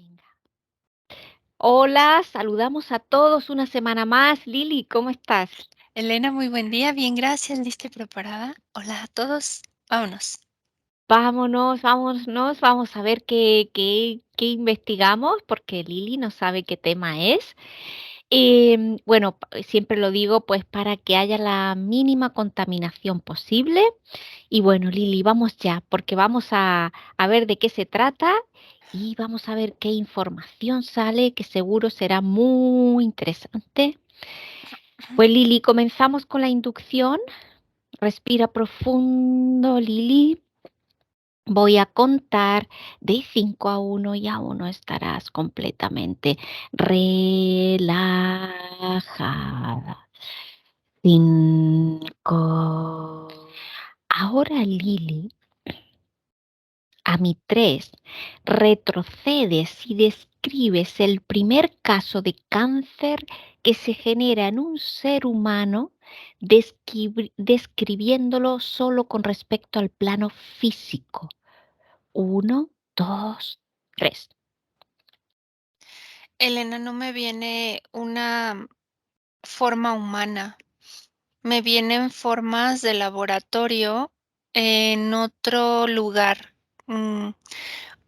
Venga. Hola, saludamos a todos una semana más. Lili, ¿cómo estás? Elena, muy buen día. Bien, gracias. ¿Lista y preparada? Hola a todos. Vámonos. Vámonos, vamos a ver qué investigamos, porque Lili no sabe qué tema es. Bueno, siempre lo digo, pues para que haya la mínima contaminación posible. Y bueno, Lili, vamos ya, porque vamos a ver de qué se trata y vamos a ver qué información sale, que seguro será muy interesante. Pues Lili, comenzamos con la inducción. Respira profundo, Lili. Voy a contar de 5 a 1 y a 1 estarás completamente relajada. 5. Ahora, Lili, a mi 3 retrocedes y describes el primer caso de cáncer que se genera en un ser humano, describiéndolo solo con respecto al plano físico. 1, 2, 3. Elena, no me viene una forma humana. Me vienen formas de laboratorio en otro lugar.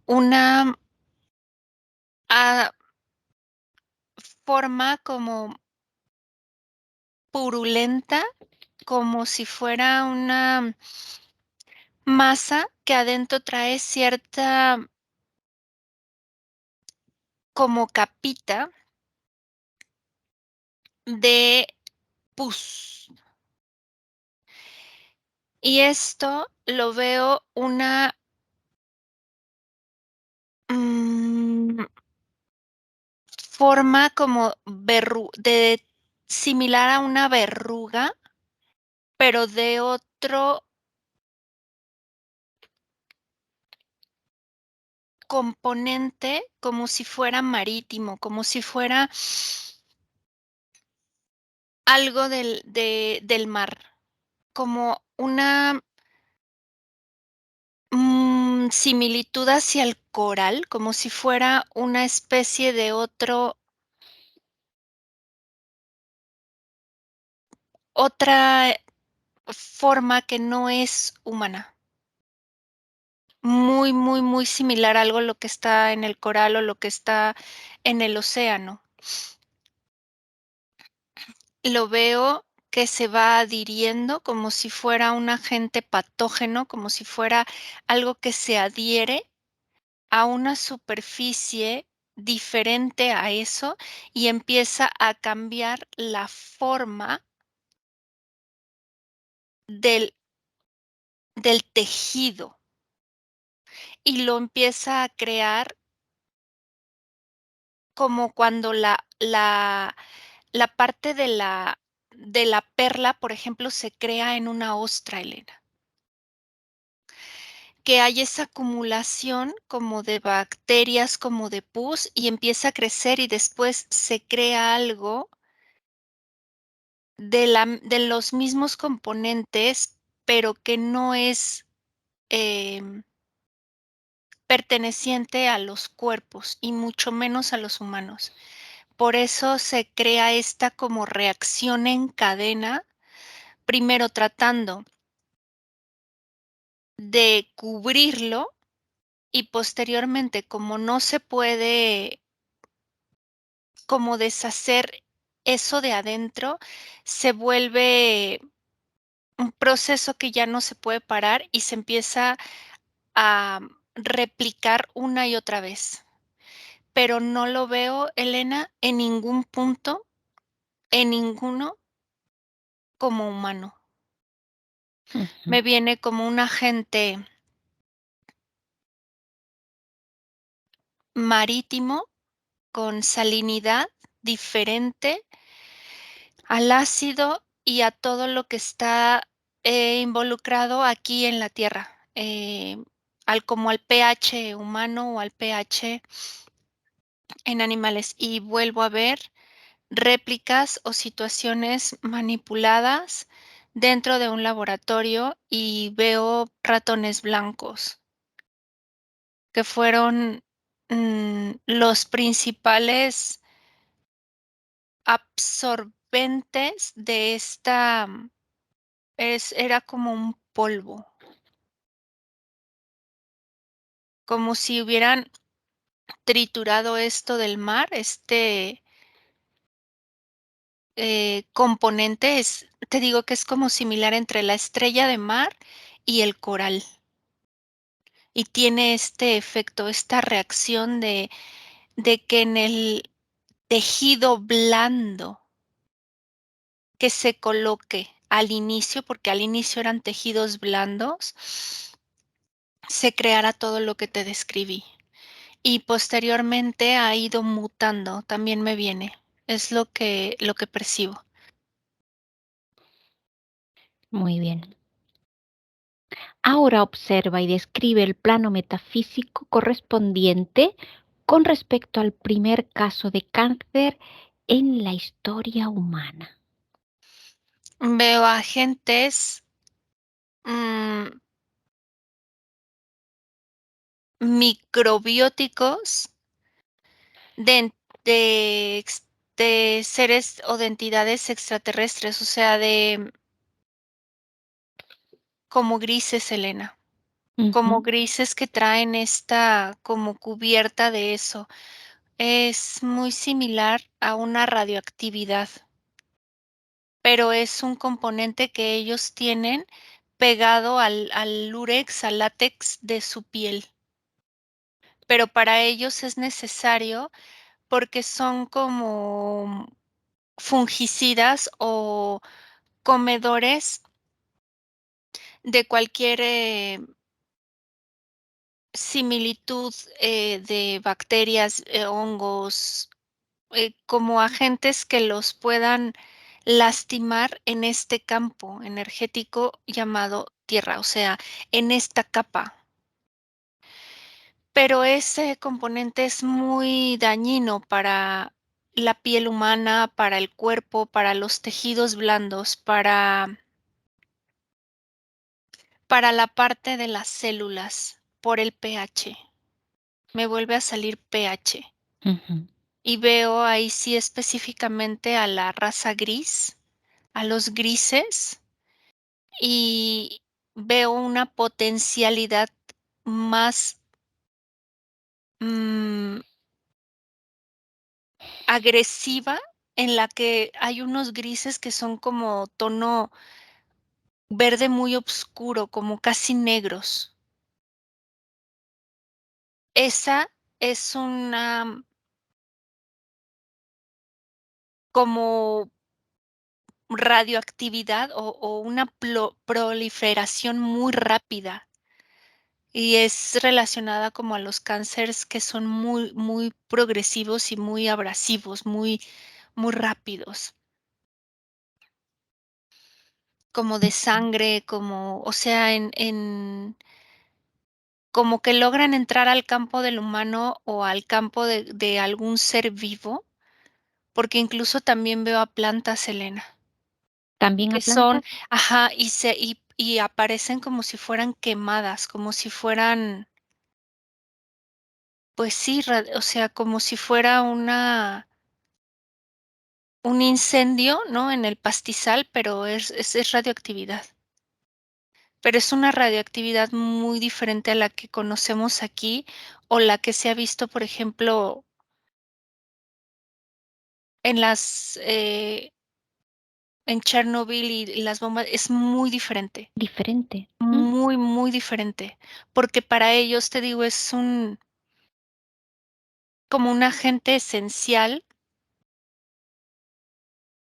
Una forma como purulenta, como si fuera una masa que adentro trae cierta como capita de pus. Y esto lo veo una mm, forma como similar a una verruga, pero de otro componente, como si fuera marítimo, como si fuera algo del mar, como una similitud hacia el coral, como si fuera una especie de otra forma que no es humana. Muy, muy, muy similar a algo lo que está en el coral o lo que está en el océano. Lo veo que se va adhiriendo como si fuera un agente patógeno, como si fuera algo que se adhiere a una superficie diferente a eso y empieza a cambiar la forma del del tejido, y lo empieza a crear como cuando la parte de la perla, por ejemplo, se crea en una ostra, Elena, que hay esa acumulación como de bacterias, como de pus, y empieza a crecer, y después se crea algo de los mismos componentes, pero que no es, em, perteneciente a los cuerpos, y mucho menos a los humanos. Por eso se crea esta como reacción en cadena, primero tratando de cubrirlo y posteriormente, como no se puede como deshacer eso de adentro, se vuelve un proceso que ya no se puede parar y se empieza a replicar una y otra vez. Pero no lo veo, Elena, en ningún punto, en ninguno, como humano. Ujú. Me viene como un agente marítimo con salinidad diferente al ácido y a todo lo que está, involucrado aquí en la Tierra, al como al pH humano o al pH en animales. Y vuelvo a ver réplicas o situaciones manipuladas dentro de un laboratorio y veo ratones blancos que fueron los principales absorbentes de esta era como un polvo, como si hubieran triturado esto del mar, componente te digo que es como similar entre la estrella de mar y el coral, y tiene este efecto, esta reacción de que en el tejido blando que se coloque al inicio, porque al inicio eran tejidos blandos, se creara todo lo que te describí. Y posteriormente ha ido mutando, también me viene. Es lo que percibo. Muy bien. Ahora observa y describe el plano metafísico correspondiente con respecto al primer caso de cáncer en la historia humana. Veo agentes, mm, microbióticos de en de ex de seres o de entidades extraterrestres, o sea, de como grises, Elena, como Ujú. grises que traen esta como cubierta de eso. Es muy similar a una radioactividad, pero es un componente que ellos tienen pegado al lurex, al látex de su piel. Pero para ellos es necesario porque son como fungicidas o comedores de cualquier, similitud, de bacterias, hongos, como agentes que los puedan lastimar en este campo energético llamado tierra, o sea, en esta capa. Pero ese componente es muy dañino para la piel humana, para el cuerpo, para los tejidos blandos, para la parte de las células, por el pH. Me vuelve a salir pH. Ujú. Y veo ahí sí específicamente a la raza gris, a los grises, y veo una potencialidad más, mm, agresiva, en la que hay unos grises que son como tono verde muy oscuro, como casi negros. Esa es una como radioactividad o una proliferación muy rápida. Y es relacionada como a los cánceres que son muy, muy progresivos y muy abrasivos, muy, muy rápidos, como de sangre, como, o sea, como que logran entrar al campo del humano o al campo de algún ser vivo, porque incluso también veo a plantas, Elena, ¿También a que son, plantas? ajá, y aparecen como si fueran quemadas, como si fueran, pues sí, o sea, como si fuera un incendio, ¿no?, en el pastizal, pero es radioactividad. Pero es una radioactividad muy diferente a la que conocemos aquí, o la que se ha visto, por ejemplo, en en Chernobyl y las bombas, es muy diferente, Diferente. muy, muy diferente, porque para ellos, te digo, es como un agente esencial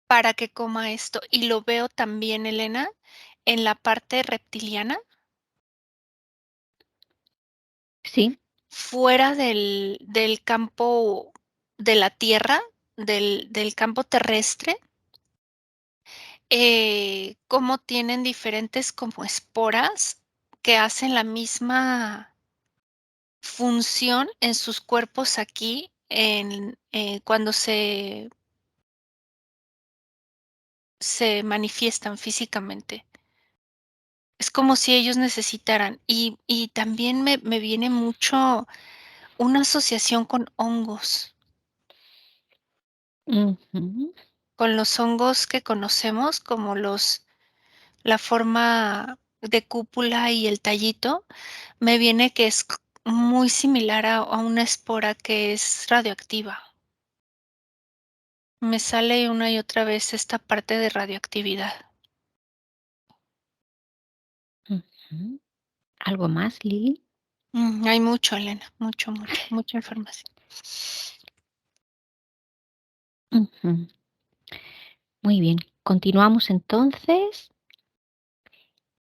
para que coma esto. Y lo veo también, Elena, en la parte reptiliana. Sí. Fuera del campo de la Tierra, del campo terrestre, cómo tienen diferentes como esporas que hacen la misma función en sus cuerpos aquí cuando se manifiestan físicamente. Es como si ellos necesitaran. Y también me viene mucho una asociación con hongos, Ujú, con los hongos que conocemos como la forma de cúpula y el tallito, me viene que es muy similar a una espora que es radioactiva. Me sale una y otra vez esta parte de radioactividad. ujú. ¿Algo más, Lili? Hay mucho, Elena, mucho, mucho, mucha información. Ujú. Muy bien. Continuamos entonces.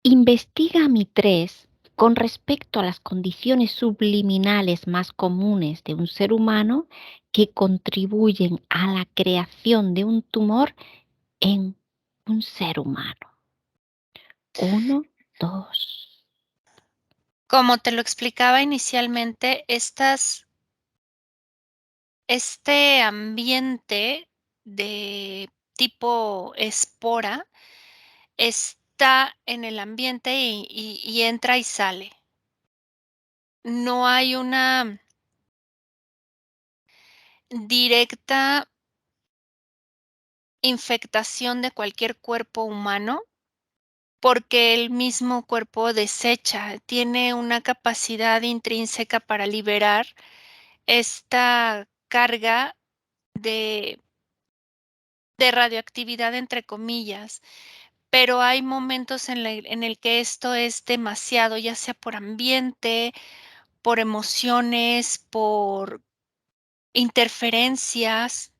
Investiga mi 3 con respecto a las condiciones subliminales más comunes de un ser humano que contribuyen a la creación de un tumor en un ser humano. Uno, dos. Como te lo explicaba inicialmente, este ambiente de tipo espora está en el ambiente y entra y sale. No hay una directa infectación de cualquier cuerpo humano, porque el mismo cuerpo desecha, tiene una capacidad intrínseca para liberar esta carga de radioactividad, entre comillas, pero hay momentos en el que esto es demasiado, ya sea por ambiente, por emociones, por interferencias.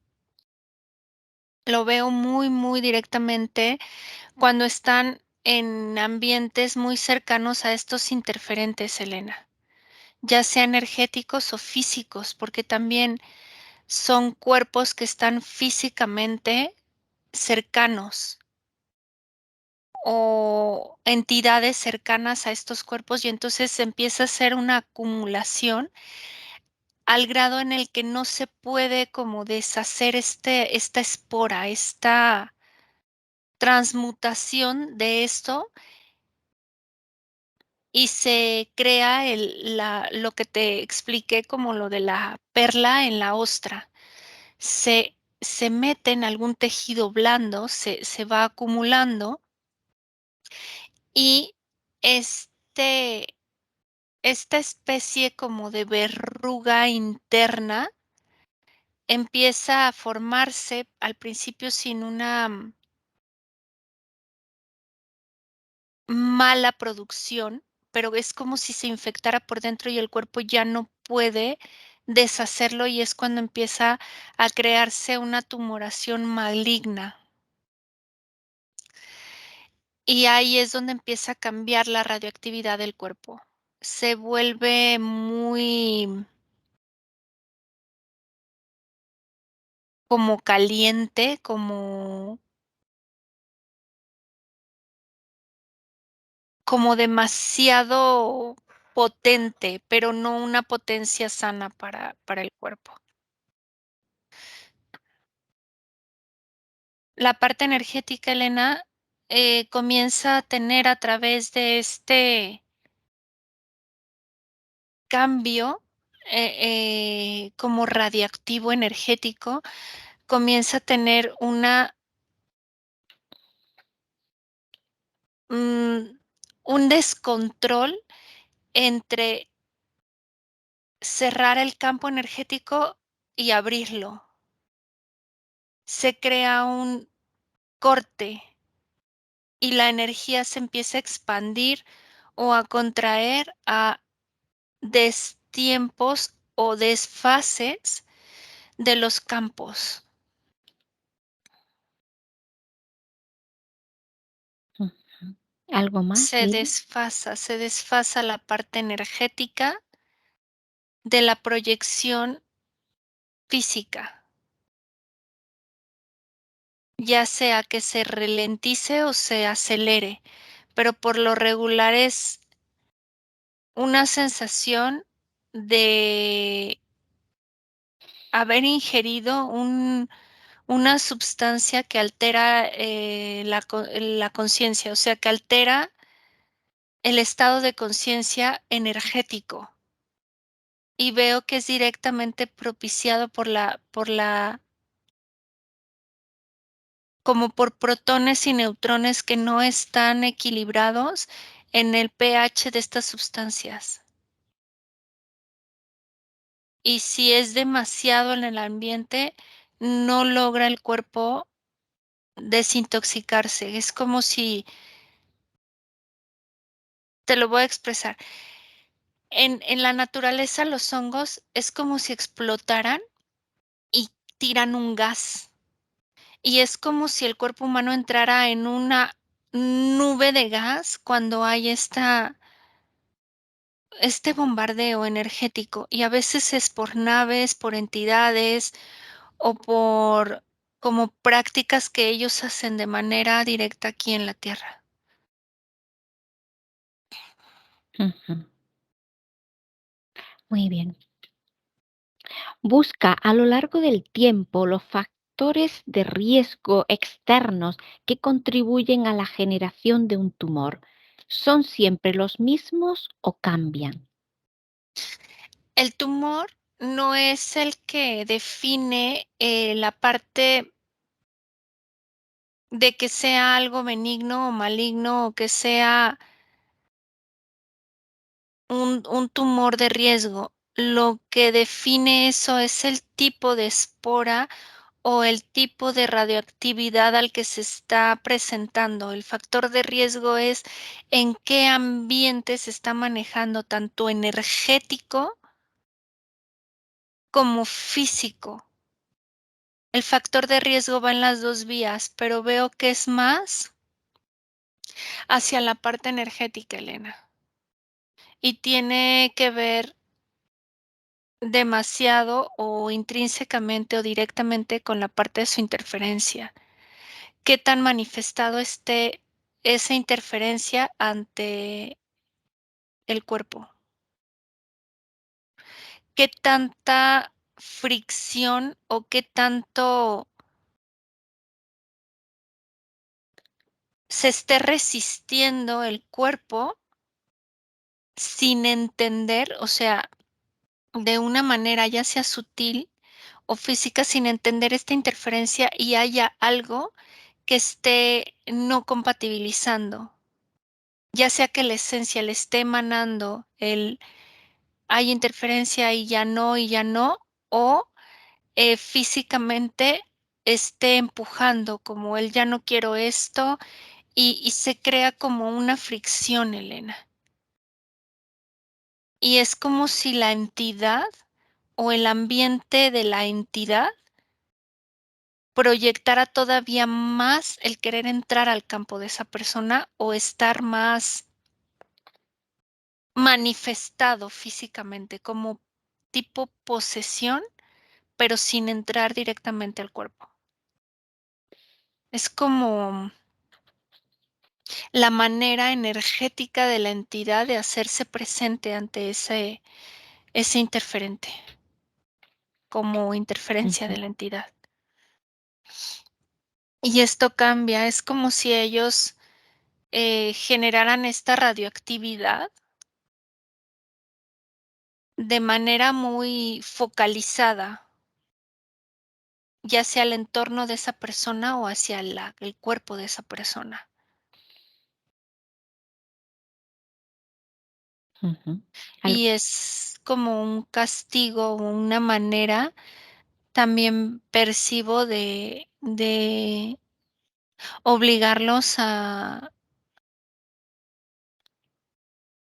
Lo veo muy, muy directamente cuando están en ambientes muy cercanos a estos interferentes, Elena, ya sea energéticos o físicos, porque también son cuerpos que están físicamente cercanos o entidades cercanas a estos cuerpos y entonces empieza a ser una acumulación al grado en el que no se puede como deshacer esta espora, esta transmutación de esto y se crea lo que te expliqué como lo de la perla en la ostra. Se mete en algún tejido blando, se va acumulando y este, esta especie como de verruga interna empieza a formarse al principio sin una mala producción, pero es como si se infectara por dentro y el cuerpo ya no puede deshacerlo y es cuando empieza a crearse una tumoración maligna. Y ahí es donde empieza a cambiar la radioactividad del cuerpo. Se vuelve muy como caliente, como demasiado potente, pero no una potencia sana para el cuerpo. La parte energética, Elena, comienza a tener a través de este cambio, como radiactivo energético, comienza a tener mm, un descontrol entre cerrar el campo energético y abrirlo. Se crea un corte y la energía se empieza a expandir o a contraer a destiempos o desfases de los campos. Ujú. ¿Algo más, Lili? Se desfasa la parte energética de la proyección física, ya sea que se ralentice o se acelere, pero por lo regular es una sensación de haber ingerido una sustancia que altera la conciencia, o sea, que altera el estado de conciencia energético y veo que es directamente propiciado por la como por protones y neutrones que no están equilibrados en el pH de estas sustancias. Y si es demasiado en el ambiente, no logra el cuerpo desintoxicarse. Es como si, te lo voy a expresar, en la naturaleza los hongos es como si explotaran y tiran un gas. Y es como si el cuerpo humano entrara en una nube de gas cuando hay este bombardeo energético. Y a veces es por naves, por entidades o por como prácticas que ellos hacen de manera directa aquí en la Tierra. Ujú. Muy bien. Busca a lo largo del tiempo los factores de riesgo externos que contribuyen a la generación de un tumor. ¿Son siempre los mismos o cambian? El tumor no es el que define, la parte de que sea algo benigno o maligno, o que sea un tumor de riesgo. Lo que define eso es el tipo de espora o el tipo de radioactividad al que se está presentando. El factor de riesgo es en qué ambiente se está manejando, tanto energético como físico. El factor de riesgo va en las 2 vías, pero veo que es más hacia la parte energética, Elena, y tiene que ver demasiado o intrínsecamente o directamente con la parte de su interferencia. ¿Qué tan manifestado esté esa interferencia ante el cuerpo? ¿Qué tanta fricción o qué tanto se esté resistiendo el cuerpo sin entender? O sea, de una manera ya sea sutil o física, sin entender esta interferencia y haya algo que esté no compatibilizando, ya sea que la esencia le esté emanando el hay interferencia y ya no, o físicamente esté empujando como él ya no quiero esto y se crea como una fricción, Elena. Y es como si la entidad o el ambiente de la entidad proyectara todavía más el querer entrar al campo de esa persona o estar más manifestado físicamente, como tipo posesión, pero sin entrar directamente al cuerpo. Es como la manera energética de la entidad de hacerse presente ante ese interferente, como interferencia de Ujú, la entidad. Y esto cambia, es como si ellos generaran esta radioactividad de manera muy focalizada, ya sea el entorno de esa persona o hacia el cuerpo de esa persona. ujú. Al- Y es como un castigo o una manera, también percibo, de obligarlos a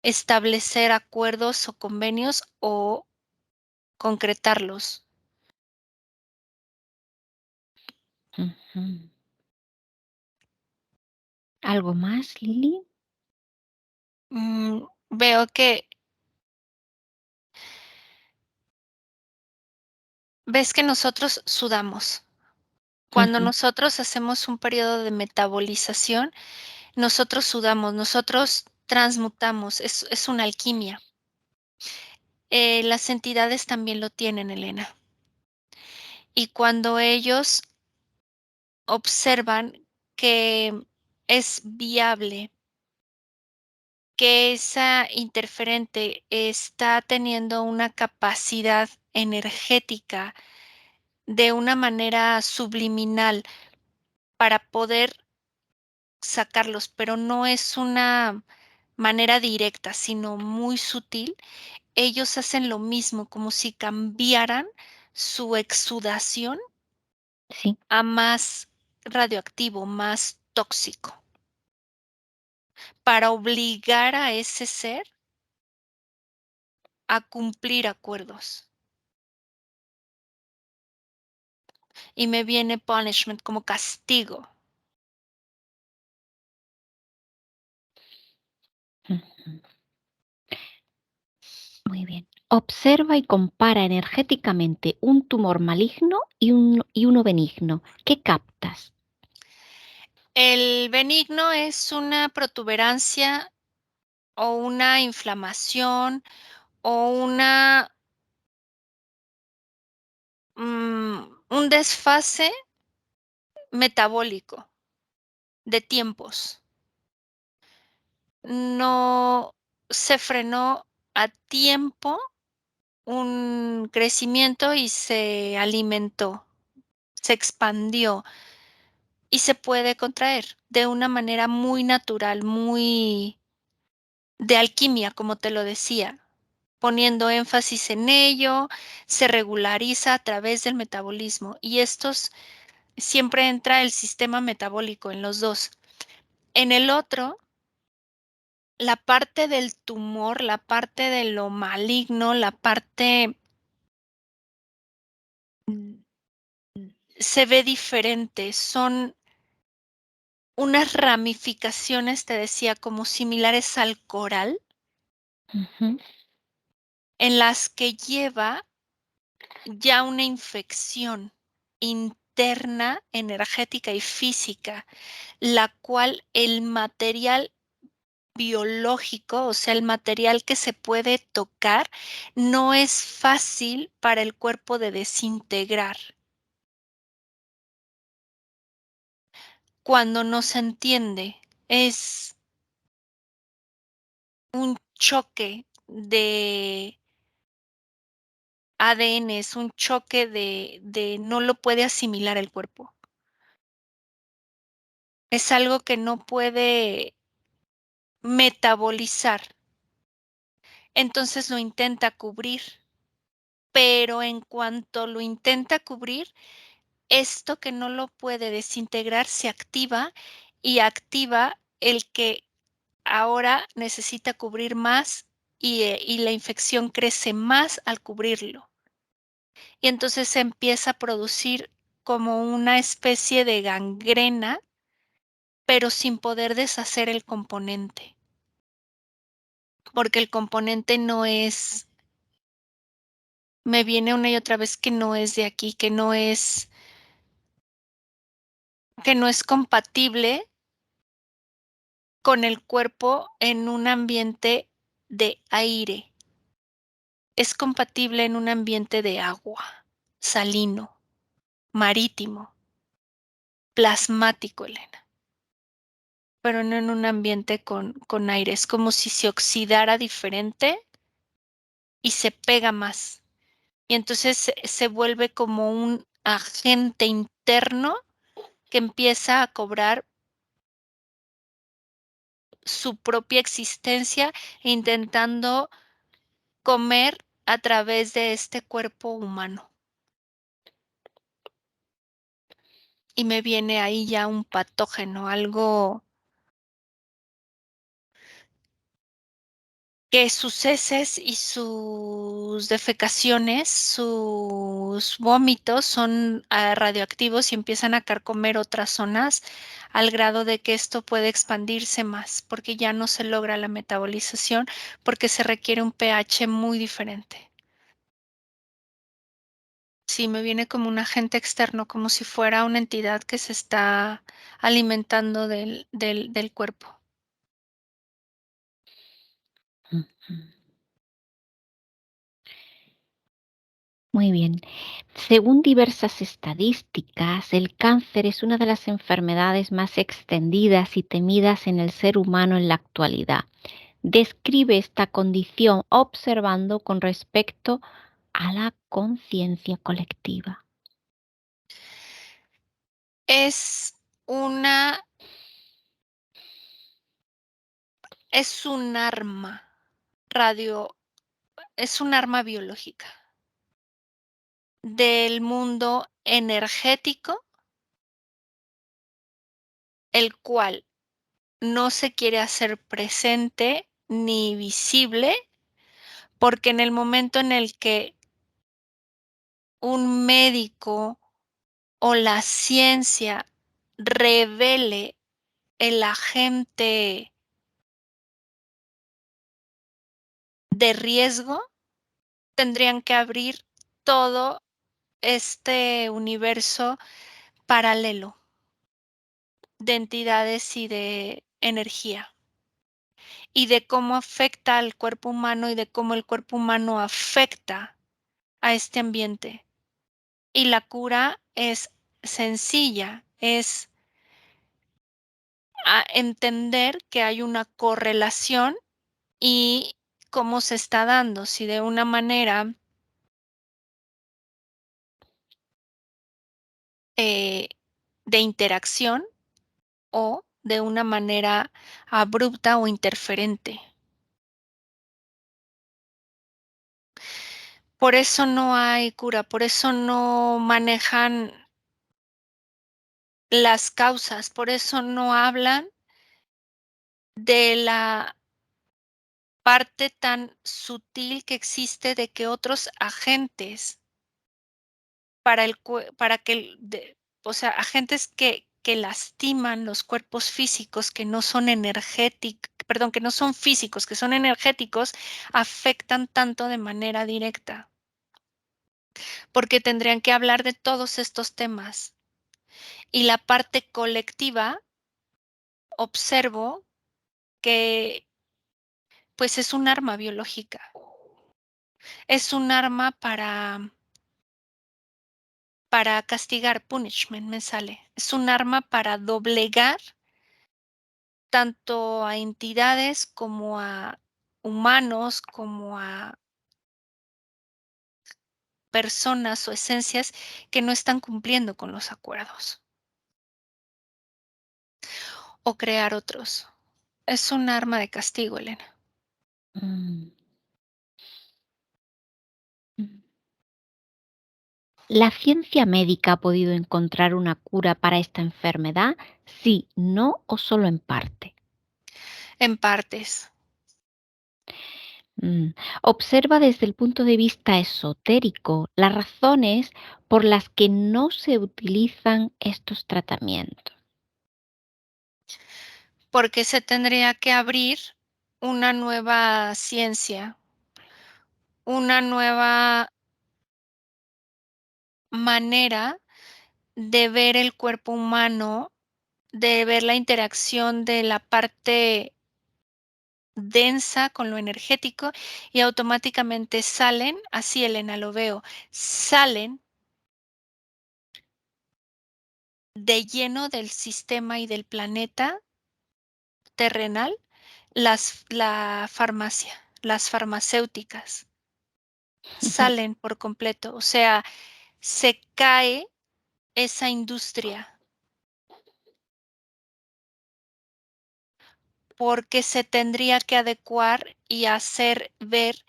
establecer acuerdos o convenios o concretarlos. Ujú. ¿Algo más, Lili? Veo que ves que nosotros sudamos. Cuando Ujú, nosotros hacemos un periodo de metabolización, nosotros sudamos, nosotros transmutamos, es una alquimia. Las entidades también lo tienen, Elena. Y cuando ellos observan que es viable que esa interferente está teniendo una capacidad energética de una manera subliminal para poder sacarlos, pero no es una manera directa, sino muy sutil. Ellos hacen lo mismo, como si cambiaran su exudación Sí, a más radioactivo, más tóxico, para obligar a ese ser a cumplir acuerdos. Y me viene punishment como castigo. ujú, muy bien. Observa y compara energéticamente un tumor maligno y uno benigno. ¿Qué captas? El benigno es una protuberancia o una inflamación o un desfase metabólico de tiempos. No se frenó a tiempo un crecimiento y se alimentó, se expandió y se puede contraer de una manera muy natural, muy de alquimia, como te lo decía, poniendo énfasis en ello, se regulariza a través del metabolismo y estos siempre entra el sistema metabólico en los dos. En el otro, la parte del tumor, la parte de lo maligno, la parte mm, se ve diferente, son unas ramificaciones, te decía, como similares al coral, Ujú, en las que lleva ya una infección interna, energética y física, la cual el material biológico, o sea, el material que se puede tocar, no es fácil para el cuerpo de desintegrar. Cuando no se entiende, es un choque de ADN, es un choque de no lo puede asimilar el cuerpo. Es algo que no puede metabolizar. Entonces lo intenta cubrir, pero en cuanto lo intenta cubrir, esto que no lo puede desintegrar se activa y activa el que ahora necesita cubrir más y la infección crece más al cubrirlo. Y entonces se empieza a producir como una especie de gangrena, pero sin poder deshacer el componente, porque el componente no es, me viene una y otra vez que no es de aquí, que no es compatible con el cuerpo en un ambiente de aire. Es compatible en un ambiente de agua, salino, marítimo, plasmático, Elena, pero no en un ambiente con aire. Es como si se oxidara diferente y se pega más. Y entonces se vuelve como un agente interno que empieza a cobrar su propia existencia intentando comer a través de este cuerpo humano. Y me viene ahí ya un patógeno, algo que sus heces y sus defecaciones, sus vómitos son radioactivos y empiezan a carcomer otras zonas al grado de que esto puede expandirse más, porque ya no se logra la metabolización, porque se requiere un pH muy diferente. Sí, me viene como un agente externo, como si fuera una entidad que se está alimentando del cuerpo. ujú. Muy bien. Según diversas estadísticas, el cáncer es una de las enfermedades más extendidas y temidas en el ser humano en la actualidad. Describe esta condición observando con respecto a la conciencia colectiva. Es una es un arma radio es un arma biológica del mundo energético, el cual no se quiere hacer presente ni visible, porque en el momento en el que un médico o la ciencia revele el agente de riesgo, tendrían que abrir todo este universo paralelo de entidades y de energía, y de cómo afecta al cuerpo humano y de cómo el cuerpo humano afecta a este ambiente. Y la cura es sencilla, es entender que hay una correlación y cómo se está dando, si de una manera eh, de interacción o de una manera abrupta o interferente. Por eso no hay cura, por eso no manejan las causas, por eso no hablan de la parte tan sutil que existe de que otros agentes para que o sea, agentes que lastiman los cuerpos físicos, que no son energéticos, perdón, que no son físicos, que son energéticos, afectan tanto de manera directa, porque tendrían que hablar de todos estos temas. Y la parte colectiva, observo que pues es un arma biológica, es un arma para castigar, punishment me sale, es un arma para doblegar tanto a entidades como a humanos, como a personas o esencias que no están cumpliendo con los acuerdos, o crear otros. Es un arma de castigo, Elena. Mm, mm. ¿La ciencia médica ha podido encontrar una cura para esta enfermedad? Sí, no o solo en parte. En partes, Mm, Observa desde el punto de vista esotérico las razones por las que no se utilizan estos tratamientos. porque se tendría que abrir una nueva ciencia, una nueva manera de ver el cuerpo humano, de ver la interacción de la parte densa con lo energético, y automáticamente salen, así Elena lo veo, salen de lleno del sistema y del planeta terrenal la farmacia, las farmacéuticas, salen por completo, o sea, se cae esa industria porque se tendría que adecuar y hacer ver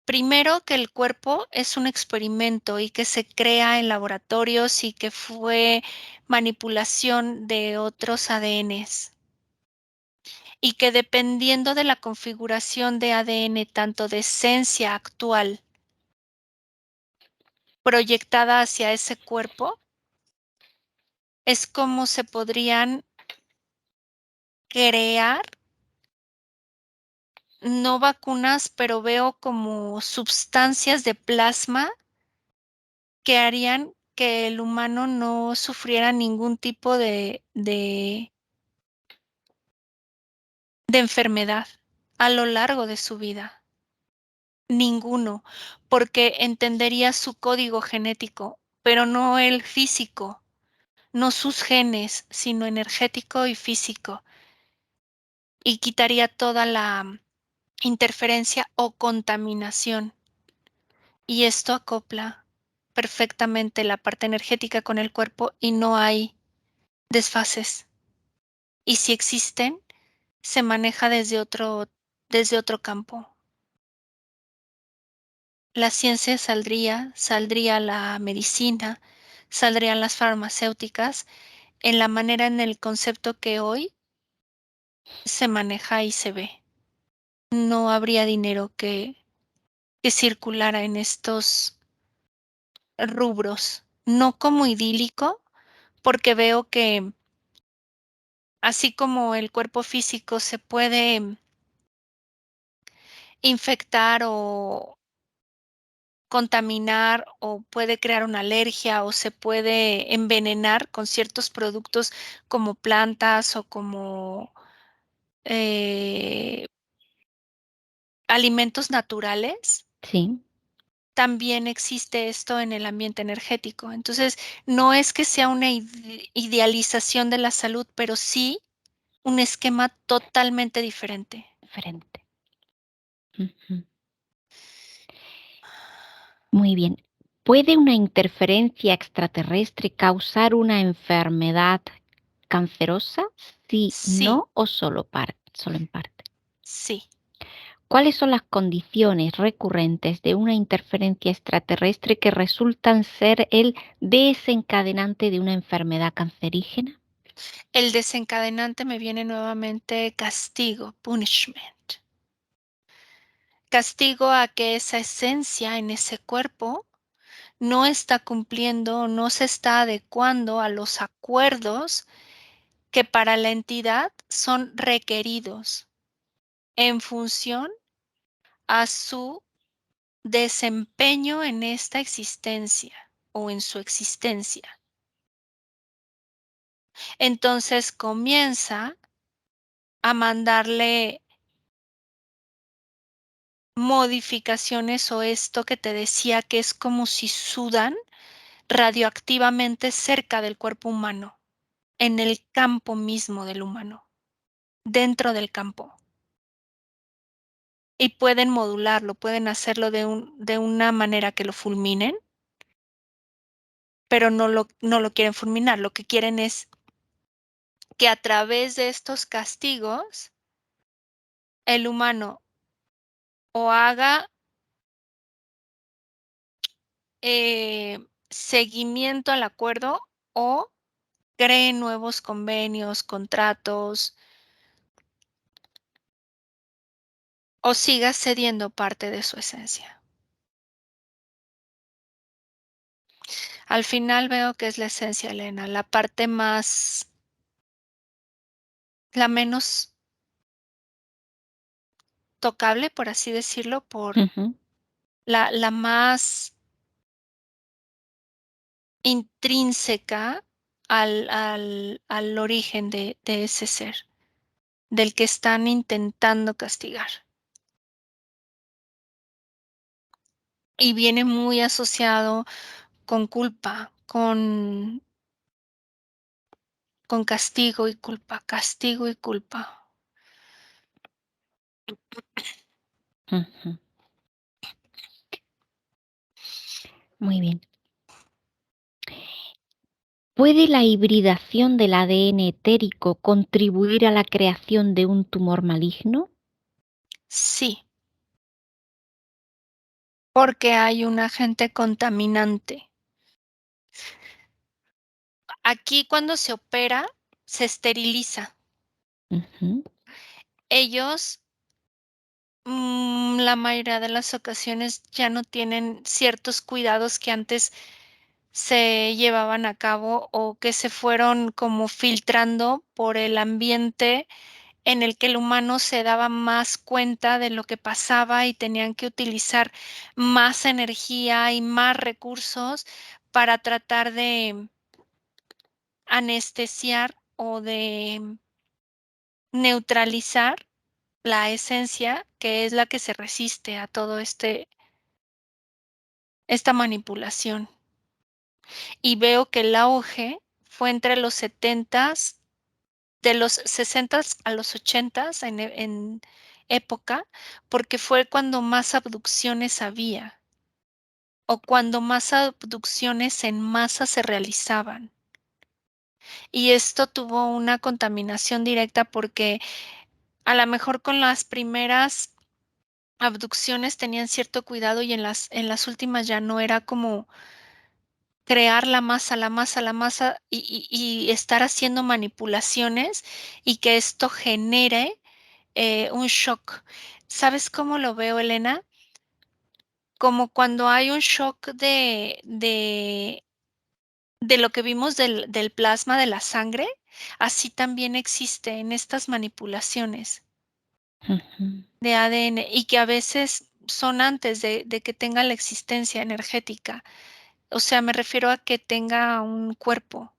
primero que el cuerpo es un experimento y que se crea en laboratorios y que fue manipulación de otros ADNs, y que dependiendo de la configuración de ADN, tanto de esencia actual proyectada hacia ese cuerpo, es como se podrían crear, no vacunas, pero veo como sustancias de plasma que harían que el humano no sufriera ningún tipo de enfermedad a lo largo de su vida. Ninguno, porque entendería su código genético, pero no el físico, no sus genes, sino energético y físico. y quitaría toda la interferencia o contaminación. Y esto acopla perfectamente la parte energética con el cuerpo y no hay desfases. Y si existen, se maneja desde otro campo. La ciencia saldría la medicina, saldrían las farmacéuticas en la manera, en el concepto que hoy se maneja y se ve. No habría dinero que circulara en estos rubros, no como idílico, porque veo que así como el cuerpo físico se puede infectar o contaminar o puede crear una alergia o se puede envenenar con ciertos productos como plantas o como eh, alimentos naturales, Sí, también existe esto en el ambiente energético. Entonces, no es que sea una idealización de la salud, pero sí un esquema totalmente diferente. diferente. Ujú. Muy bien. ¿Puede una interferencia extraterrestre causar una enfermedad cancerosa? Sí, Sí, no o solo en parte. sí. ¿Cuáles son las condiciones recurrentes de una interferencia extraterrestre que resultan ser el desencadenante de una enfermedad cancerígena? El desencadenante me viene nuevamente castigo, punishment. Castigo a que esa esencia en ese cuerpo no está cumpliendo, no se está adecuando a los acuerdos que para la entidad son requeridos en función a su desempeño en esta existencia o en su existencia. Entonces comienza a mandarle modificaciones o esto que te decía que es como si sudan radioactivamente cerca del cuerpo humano, en el campo mismo del humano, dentro del campo. Y pueden modularlo, pueden hacerlo de una manera que lo fulminen, pero no lo quieren fulminar. Lo que quieren es que a través de estos castigos el humano o haga seguimiento al acuerdo o cree nuevos convenios, contratos o siga cediendo parte de su esencia. Al final veo que es la esencia, Elena, la parte más, la menos tocable, por así decirlo, por Ujú, la más intrínseca al origen de ese ser, del que están intentando castigar. Y viene muy asociado con culpa, con castigo y culpa. ujú. Muy bien. ¿Puede la hibridación del ADN etérico contribuir a la creación de un tumor maligno? Sí, porque hay un agente contaminante. Aquí cuando se opera, se esteriliza. Ujú, Ellos, la mayoría de las ocasiones ya no tienen ciertos cuidados que antes se llevaban a cabo o que se fueron como filtrando por el ambiente en el que el humano se daba más cuenta de lo que pasaba y tenían que utilizar más energía y más recursos para tratar de anestesiar o de neutralizar la esencia que es la que se resiste a todo esta manipulación. Y veo que el auge fue entre los 70 de los 60s a los 80s en época, porque fue cuando más abducciones había o cuando más abducciones en masa se realizaban. Y esto tuvo una contaminación directa porque a lo mejor con las primeras abducciones tenían cierto cuidado y en las últimas ya no era como crear la masa y estar haciendo manipulaciones y que esto genere un shock. ¿Sabes cómo lo veo, Elena? Como cuando hay un shock de lo que vimos del plasma de la sangre, así también existe en estas manipulaciones Ujú. de ADN y que a veces son antes de que tenga la existencia energética. O sea, me refiero a que tenga un cuerpo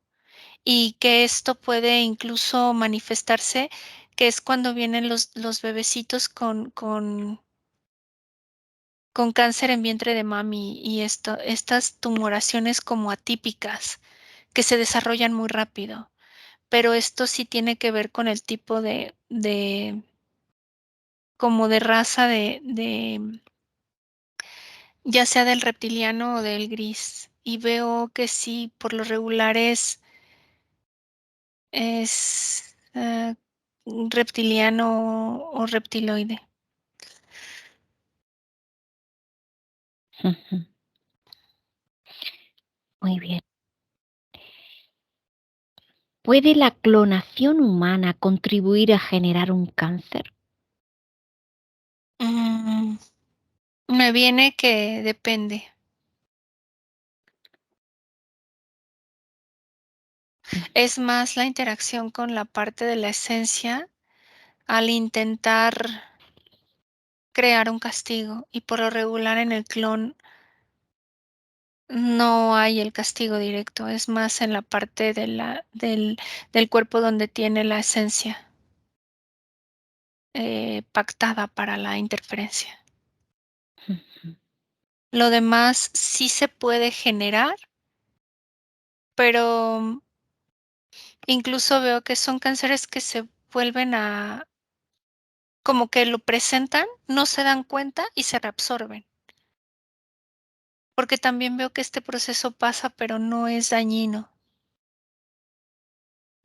y que esto puede incluso manifestarse, que es cuando vienen los bebecitos con cáncer en vientre de mami y estas tumoraciones como atípicas que se desarrollan muy rápido. Pero esto sí tiene que ver con el tipo como de raza ya sea del reptiliano o del gris. Y veo que sí, por lo regular es reptiliano o reptiloide. Ujú. Muy bien. ¿Puede la clonación humana contribuir a generar un cáncer? Mm, me viene que depende. Mm. Es más la interacción con la parte de la esencia al intentar crear un castigo y por lo regular en el clon no hay el castigo directo, es más en la parte del cuerpo donde tiene la esencia pactada para la interferencia. Ujú. Lo demás sí se puede generar, pero incluso veo que son cánceres que se vuelven como que lo presentan, no se dan cuenta y se reabsorben. Porque también veo que este proceso pasa, pero no es dañino,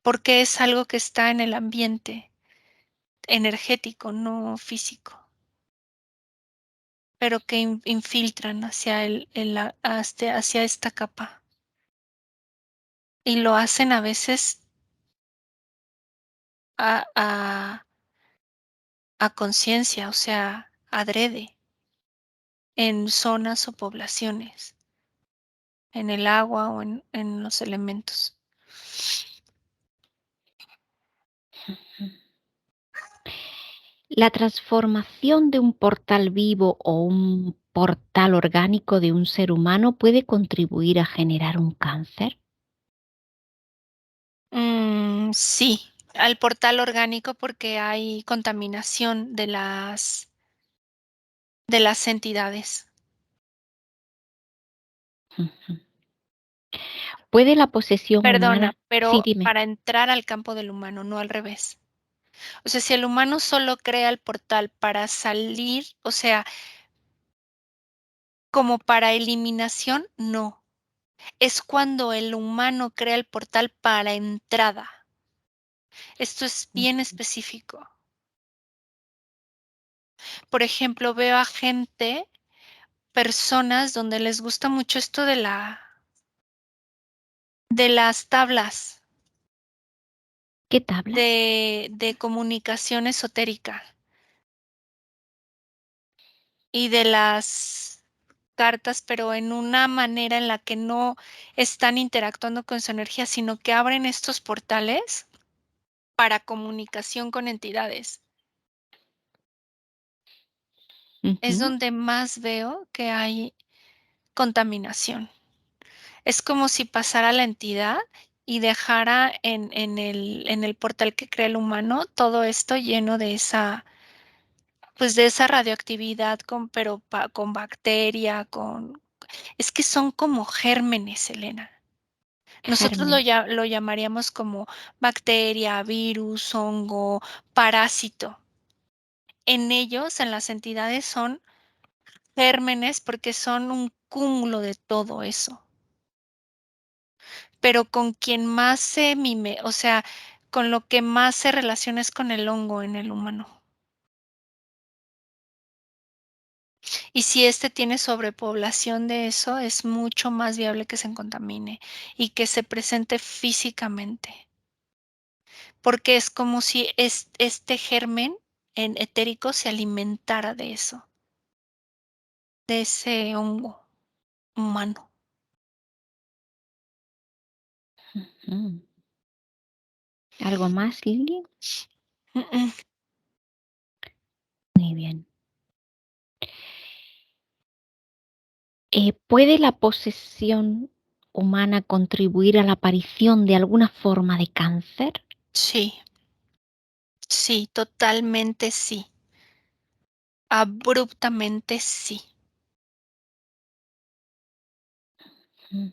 porque es algo que está en el ambiente energético, no físico, pero que infiltran hacia hacia esta capa. Y lo hacen a veces a, a, a conciencia, o sea, adrede, en zonas o poblaciones, en el agua o en los elementos. ¿La transformación de un portal vivo o un portal orgánico de un ser humano puede contribuir a generar un cáncer? Sí, al portal orgánico porque hay contaminación de las entidades. Ujú. ¿Puede la posesión Perdona, humana? Sí, pero dime. para entrar al campo del humano, no al revés. O sea, si el humano solo crea el portal para salir, o sea, como para eliminación, no. Es cuando el humano crea el portal para entrada. Esto es bien Ujú. específico. Por ejemplo, veo a gente, personas donde les gusta mucho esto de las tablas ¿Qué tablas? de comunicación esotérica y de las cartas, pero en una manera en la que no están interactuando con su energía, sino que abren estos portales para comunicación con entidades. Es Ujú. donde más veo que hay contaminación. Es como si pasara la entidad y dejara en el portal que crea el humano todo esto lleno pues de esa radioactividad pero con bacteria, es que son como gérmenes, Elena. Nosotros Germen. lo llamaríamos como bacteria, virus, hongo, parásito. En ellos, en las entidades, son gérmenes porque son un cúmulo de todo eso. Pero con quien más se mime, o sea, con lo que más se relaciona es con el hongo en el humano. Y si este tiene sobrepoblación de eso, es mucho más viable que se contamine y que se presente físicamente, porque es como si este germen en etérico se alimentara de eso, de ese hongo humano. Ujú. ¿Algo más, Lili? Mm, mm. Muy bien. ¿Puede la posesión humana contribuir a la aparición de alguna forma de cáncer? Sí, sí, totalmente sí. Abruptamente sí. Mm.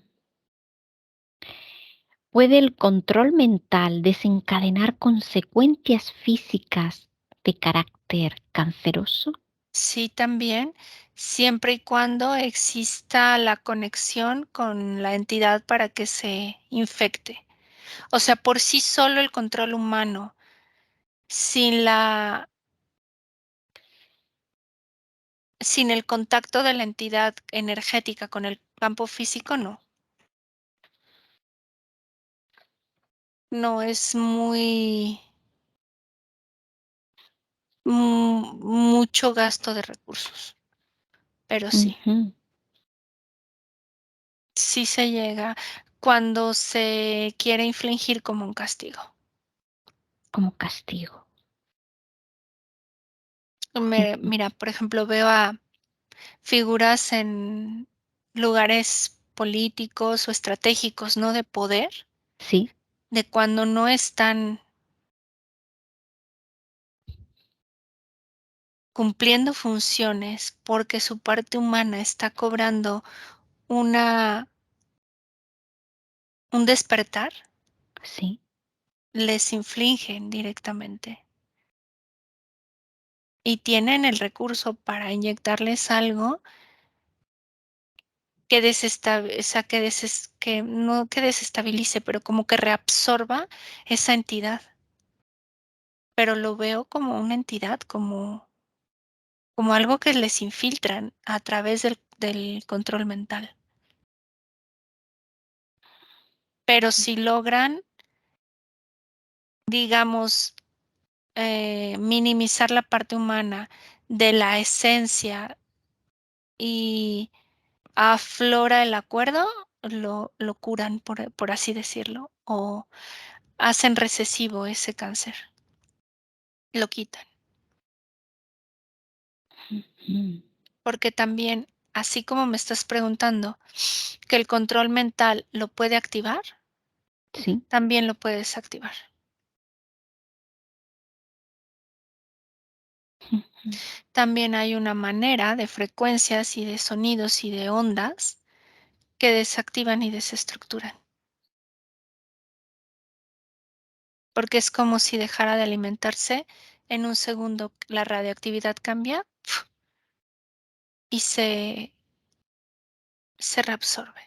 ¿Puede el control mental desencadenar consecuencias físicas de carácter canceroso? Sí, también, siempre y cuando exista la conexión con la entidad para que se infecte. O sea, por sí solo el control humano, sin la sin el contacto de la entidad energética con el campo físico, no. No es mucho gasto de recursos, pero sí, Ujú. sí se llega cuando se quiere infligir como un castigo. Como castigo. Ujú. Mira, por ejemplo, veo a figuras en lugares políticos o estratégicos, ¿no? De poder, Sí, de cuando no están cumpliendo funciones porque su parte humana está cobrando una un despertar, sí. les infligen directamente. Y tienen el recurso para inyectarles algo que que no que desestabilice, pero como que reabsorba esa entidad. Pero lo veo como una entidad, como algo que les infiltran a través del control mental. Pero si logran, digamos, minimizar la parte humana de la esencia y aflora el acuerdo, lo curan, por así decirlo, o hacen recesivo ese cáncer, lo quitan. Ujú. Porque también, así como me estás preguntando, que el control mental lo puede activar, Sí. también lo puede desactivar. Ujú. También hay una manera de frecuencias y de sonidos y de ondas que desactivan y desestructuran, porque es como si dejara de alimentarse, en un segundo la radioactividad cambia y se reabsorbe.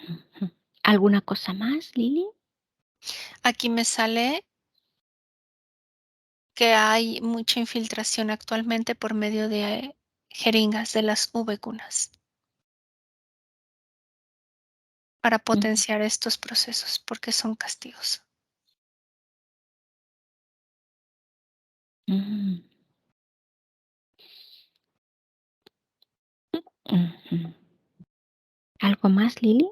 Ujú. ¿Alguna cosa más, Lili? Aquí me sale que hay mucha infiltración actualmente por medio de jeringas de las vacunas para Ujú. potenciar estos procesos, porque son castigos. Mm. Ujú. ¿Algo más, Lili?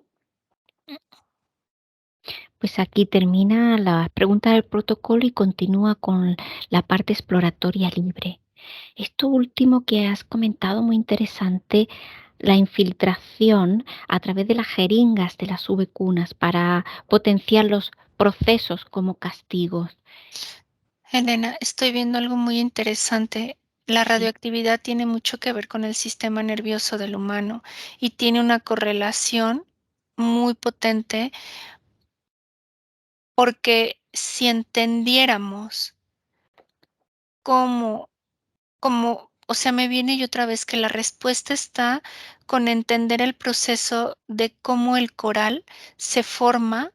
Pues aquí termina la pregunta del protocolo y continúa con la parte exploratoria libre. Esto último que has comentado, muy interesante, la infiltración a través de las jeringas de las cunas para potenciar los procesos como castigos. Elena, estoy viendo algo muy interesante. La Sí. radioactividad tiene mucho que ver con el sistema nervioso del humano y tiene una correlación muy potente porque si entendiéramos cómo, o sea, me viene y otra vez que la respuesta está con entender el proceso de cómo el coral se forma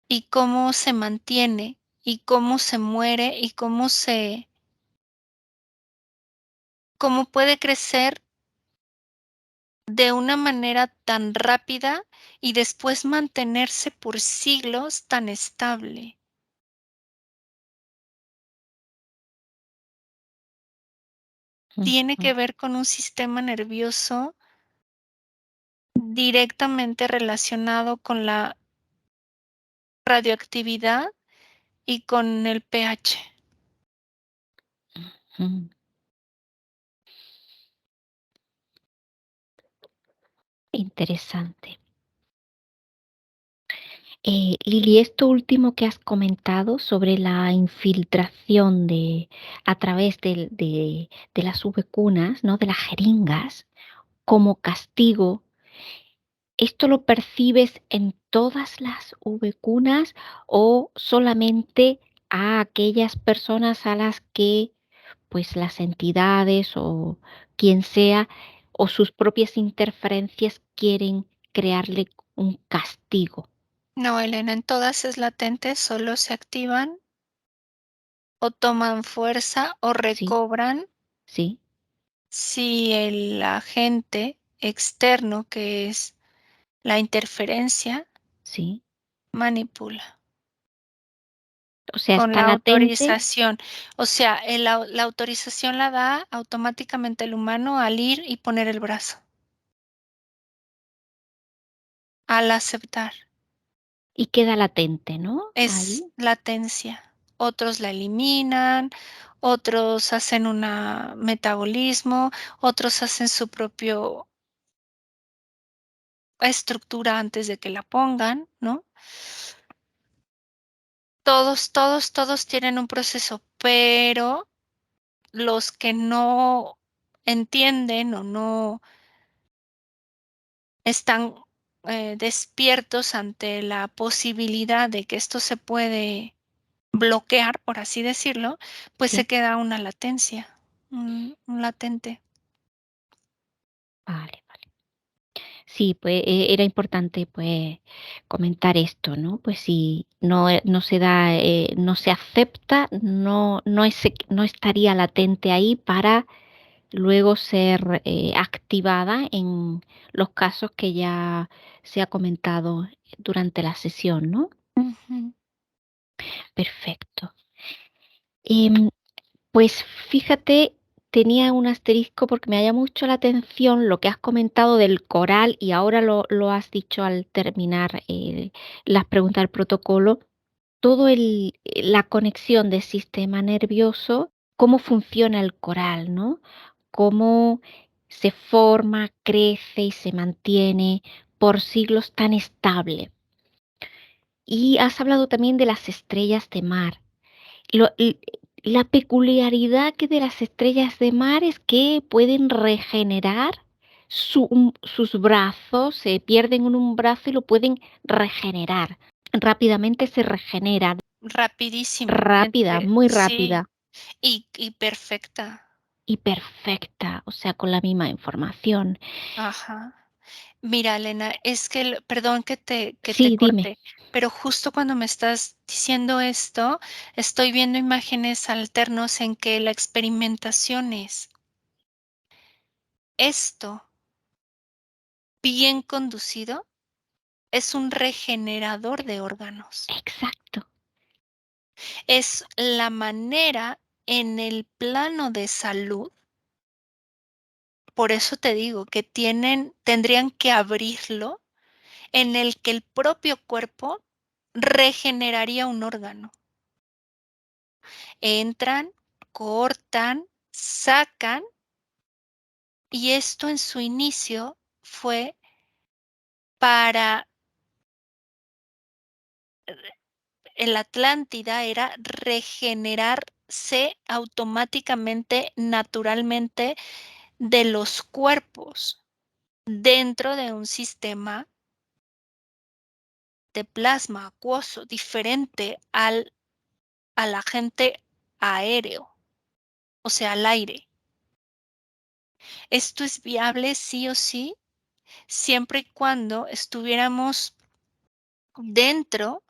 y cómo se mantiene y cómo se muere y cómo puede crecer de una manera tan rápida y después mantenerse por siglos tan estable. Tiene Ujú. que ver con un sistema nervioso directamente relacionado con la radioactividad y con el pH. Mm, interesante. Lili, esto último que has comentado sobre la infiltración a través de las vacunas, ¿no? De las jeringas, como castigo, ¿esto lo percibes en todas las vacunas o solamente a aquellas personas a las que pues las entidades o quien sea o sus propias interferencias quieren crearle un castigo? No, Elena, en todas es latente, solo se activan o toman fuerza o Sí, recobran sí, si el agente externo, que es la interferencia, sí. manipula O sea, con está la latente autorización. O sea, la autorización la da automáticamente el humano al ir y poner el brazo, al aceptar. y queda latente, ¿no? Es Ahí, latencia. Otros la eliminan, otros hacen un metabolismo, otros hacen su propio estructura antes de que la pongan, ¿no? Todos tienen un proceso, pero los que no entienden o no están despiertos ante la posibilidad de que esto se puede bloquear, por así decirlo, pues se sí. queda una latencia, un latente. Vale, vale. Sí, pues era importante pues comentar esto, ¿no? Pues si no, no se da, no se acepta, no estaría latente ahí para luego ser activada en los casos que ya se ha comentado durante la sesión, ¿no? Ujú. Perfecto. Em, Pues fíjate, tenía un asterisco porque me llama mucho la atención lo que has comentado del coral y ahora lo has dicho al terminar las preguntas del protocolo, todo la conexión del sistema nervioso, cómo funciona el coral, ¿no? Cómo se forma, crece y se mantiene por siglos tan estable. Y has hablado también de las estrellas de mar. Lo l La peculiaridad que de las estrellas de mar es que pueden regenerar sus brazos, se pierden en un brazo y lo pueden regenerar. Rápidamente se regeneran, Rapidísimo. rápida, muy Sí, rápida y perfecta. y perfecta, o sea, con la misma información. Ajá. Mira, Elena, es que, perdón que te Sí, dime. corte, pero justo cuando me estás diciendo esto, estoy viendo imágenes alternos en que la experimentación es esto bien conducido, es un regenerador de órganos. Exacto, Es la manera en el plano de salud, por eso te digo que tendrían que abrirlo, en el que el propio cuerpo regeneraría un órgano. Entran, cortan, sacan, y esto en su inicio fue para el Atlántida, era regenerar nace automáticamente, naturalmente, de los cuerpos dentro de un sistema de plasma acuoso diferente al agente aéreo, o sea, al aire. Esto es viable sí o sí, siempre y cuando estuviéramos dentro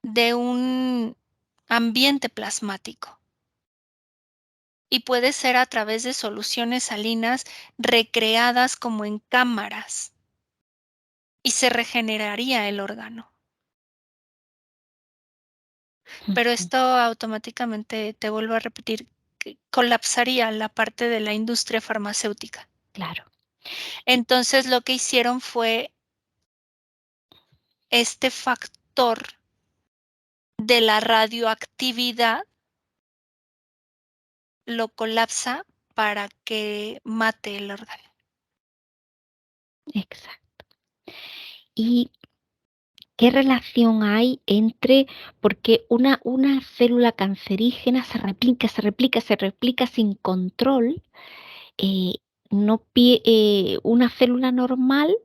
de un ambiente plasmático. Y puede ser a través de soluciones salinas recreadas como en cámaras y se regeneraría el órgano. Pero Ujú, esto automáticamente, te vuelvo a repetir, que colapsaría la parte de la industria farmacéutica. claro. Entonces, lo que hicieron fue este factor de la radioactividad lo colapsa para que mate el órgano. Exacto. ¿Y qué relación hay entre, porque una célula cancerígena se replica, se replica, se replica sin control, eh, no una célula normal,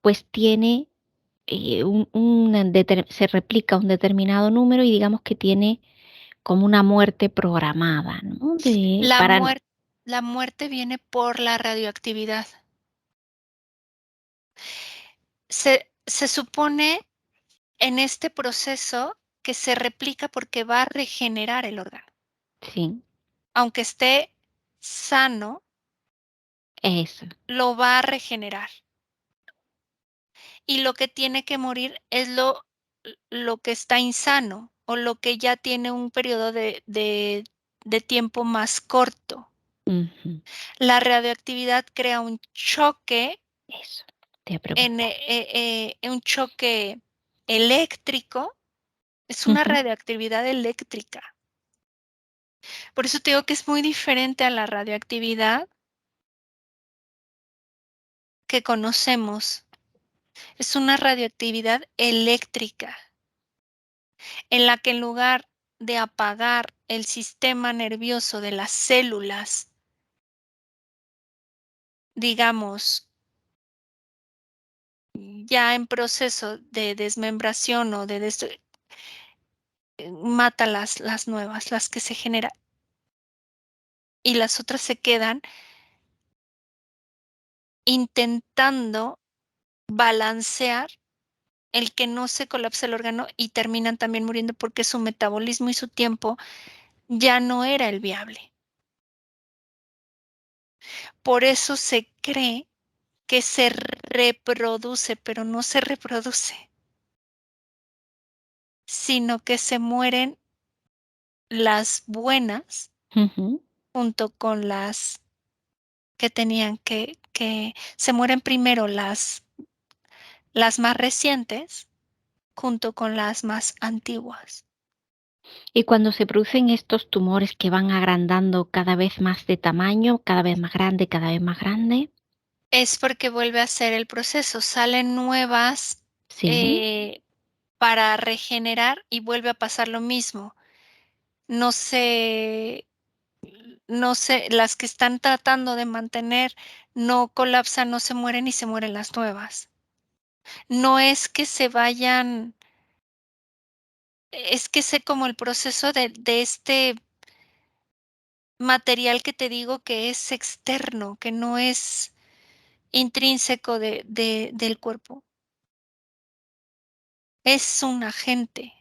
pues tiene se replica un determinado número y digamos que tiene como una muerte programada, ¿no? La muer la muerte viene por la radioactividad. Se supone en este proceso que se replica porque va a regenerar el órgano. Sí, Aunque esté sano, eso. lo va a regenerar. Y lo que tiene que morir es lo que está insano o lo que ya tiene un periodo de tiempo más corto. Ujú, La radioactividad crea un choque eso, te iba a preguntar. un choque eléctrico, es una Ujú, radioactividad eléctrica. Por eso te digo que es muy diferente a la radioactividad que conocemos. Es una radioactividad eléctrica, en la que en lugar de apagar el sistema nervioso de las células, digamos, ya en proceso de desmembración o mata las nuevas, las que se generan, y las otras se quedan intentando balancear el que no se colapse el órgano y terminan también muriendo porque su metabolismo y su tiempo ya no era el viable. Por eso se cree que se reproduce, pero no se reproduce, sino que se mueren las buenas ujú. junto con las que tenían que se mueren primero las más recientes junto con las más antiguas. Y cuando se producen estos tumores que van agrandando cada vez más de tamaño, cada vez más grande, cada vez más grande. Es porque vuelve a ser el proceso, salen nuevas, Sí. eh, para regenerar y vuelve a pasar lo mismo. No se las que están tratando de mantener no colapsan, no se mueren y se mueren las nuevas. No es que se vayan, es que sé como el proceso de este material que te digo que es externo, que no es intrínseco del cuerpo. Es un agente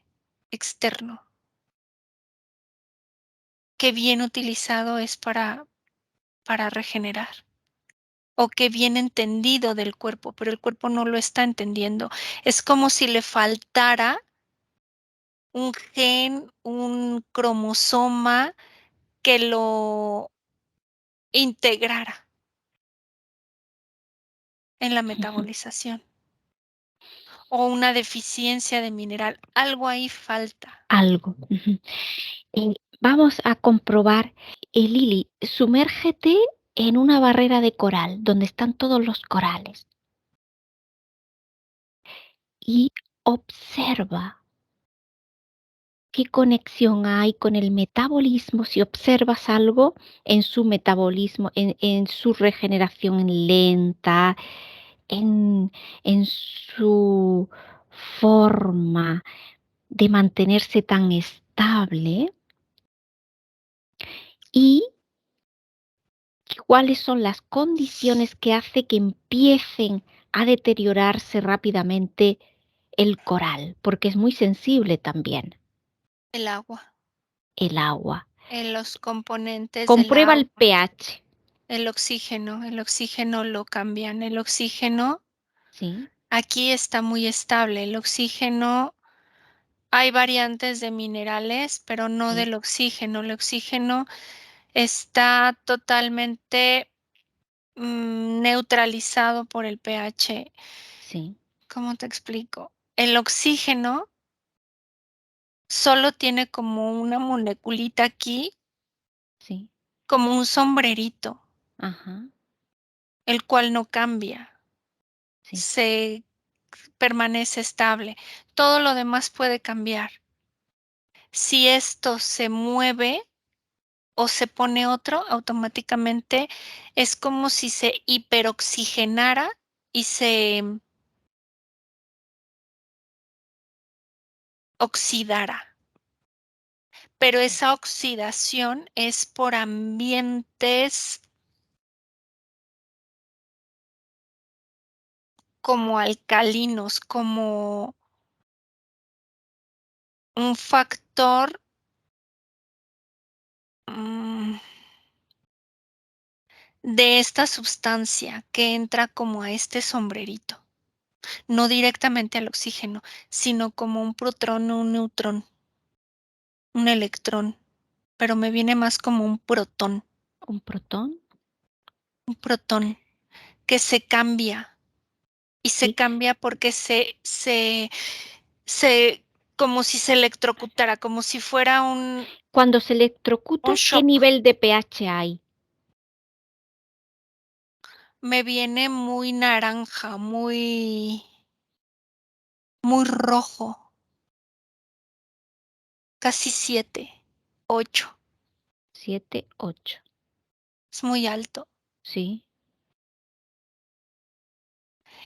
externo que bien utilizado es para regenerar o que bien entendido del cuerpo, pero el cuerpo no lo está entendiendo. Es como si le faltara un gen, un cromosoma que lo integrara en la Ujú. metabolización o una deficiencia de mineral. Algo ahí falta. Algo. Ujú. Vamos a comprobar, Lili, sumérgete en una barrera de coral, donde están todos los corales, y observa qué conexión hay con el metabolismo, si observas algo en su metabolismo, en su regeneración lenta, en su forma de mantenerse tan estable y cuáles son las condiciones que hace que empiecen a deteriorarse rápidamente el coral, porque es muy sensible también El agua, el agua. los componentes del Comprueba el agua, pH, el oxígeno lo cambian. El oxígeno ¿sí? aquí está muy estable. El oxígeno, hay variantes de minerales, pero no Sí, del oxígeno. El oxígeno está totalmente neutralizado por el pH. sí, ¿Cómo te explico? El oxígeno solo tiene como una moleculita aquí, sí, como un sombrerito, ajá, el cual no cambia, sí. se permanece estable. Todo lo demás puede cambiar. Si esto se mueve o se pone otro, automáticamente es como si se hiperoxigenara y se oxidara. Pero esa oxidación es por ambientes como alcalinos, como un factor mm, de esta sustancia que entra como a este sombrerito, no directamente al oxígeno, sino como un protón o un neutrón, un electrón, pero me viene más como Un protón, un protón que se cambia y se sí. cambia porque se, como si se electrocutara, como si fuera Cuando se un electrocuta, ¿qué shock. nivel de pH hay? Me viene muy naranja, muy rojo, casi 7, 8. 7, 8, Es muy alto. sí.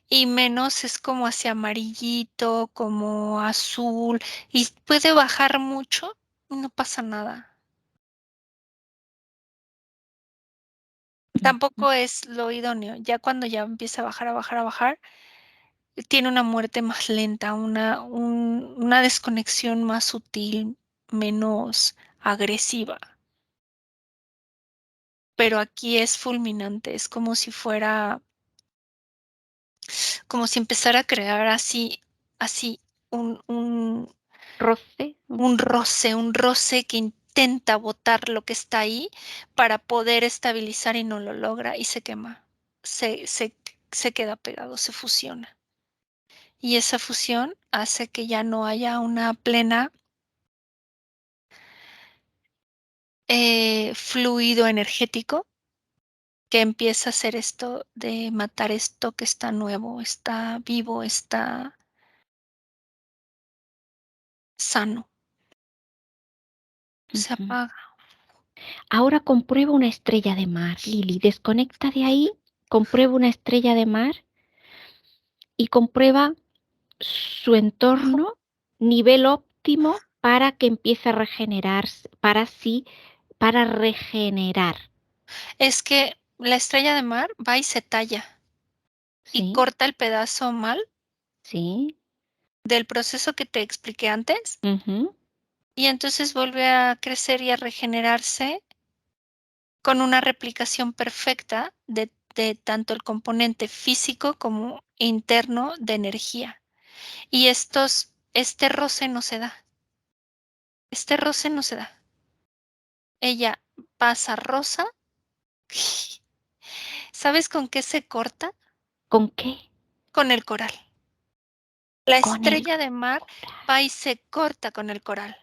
Y menos es como hacia amarillito, como azul, y puede bajar mucho y no pasa nada. Ujú. Tampoco es lo idóneo. Ya cuando ya empieza a bajar, a bajar, a bajar, tiene una muerte más lenta, una desconexión más sutil, menos agresiva. Pero aquí es fulminante, es como si fuera, como si empezara a crear así, un, un, Roce, un roce que intenta botar lo que está ahí para poder estabilizar y no lo logra y se quema, se, se, se queda pegado, se fusiona. Y esa fusión hace que ya no haya una plena fluido energético que empieza a hacer esto de matar esto que está nuevo, está vivo, está sano, se ujú. apaga. Ahora comprueba una estrella de mar, Lili. Desconecta de ahí, comprueba una estrella de mar y comprueba su entorno, nivel óptimo para que empiece a regenerarse, para regenerar. Es que la estrella de mar va y se talla y ¿Sí? corta el pedazo mal ¿Sí? del proceso que te expliqué antes Ujú. y entonces vuelve a crecer y a regenerarse con una replicación perfecta de tanto el componente físico como interno de energía. Y este roce no se da. Este roce no se da. Ella pasa rosa. ¿Sabes con qué se corta? ¿Con qué? Con el coral. La Con el estrella de mar coral. va y se corta con el coral.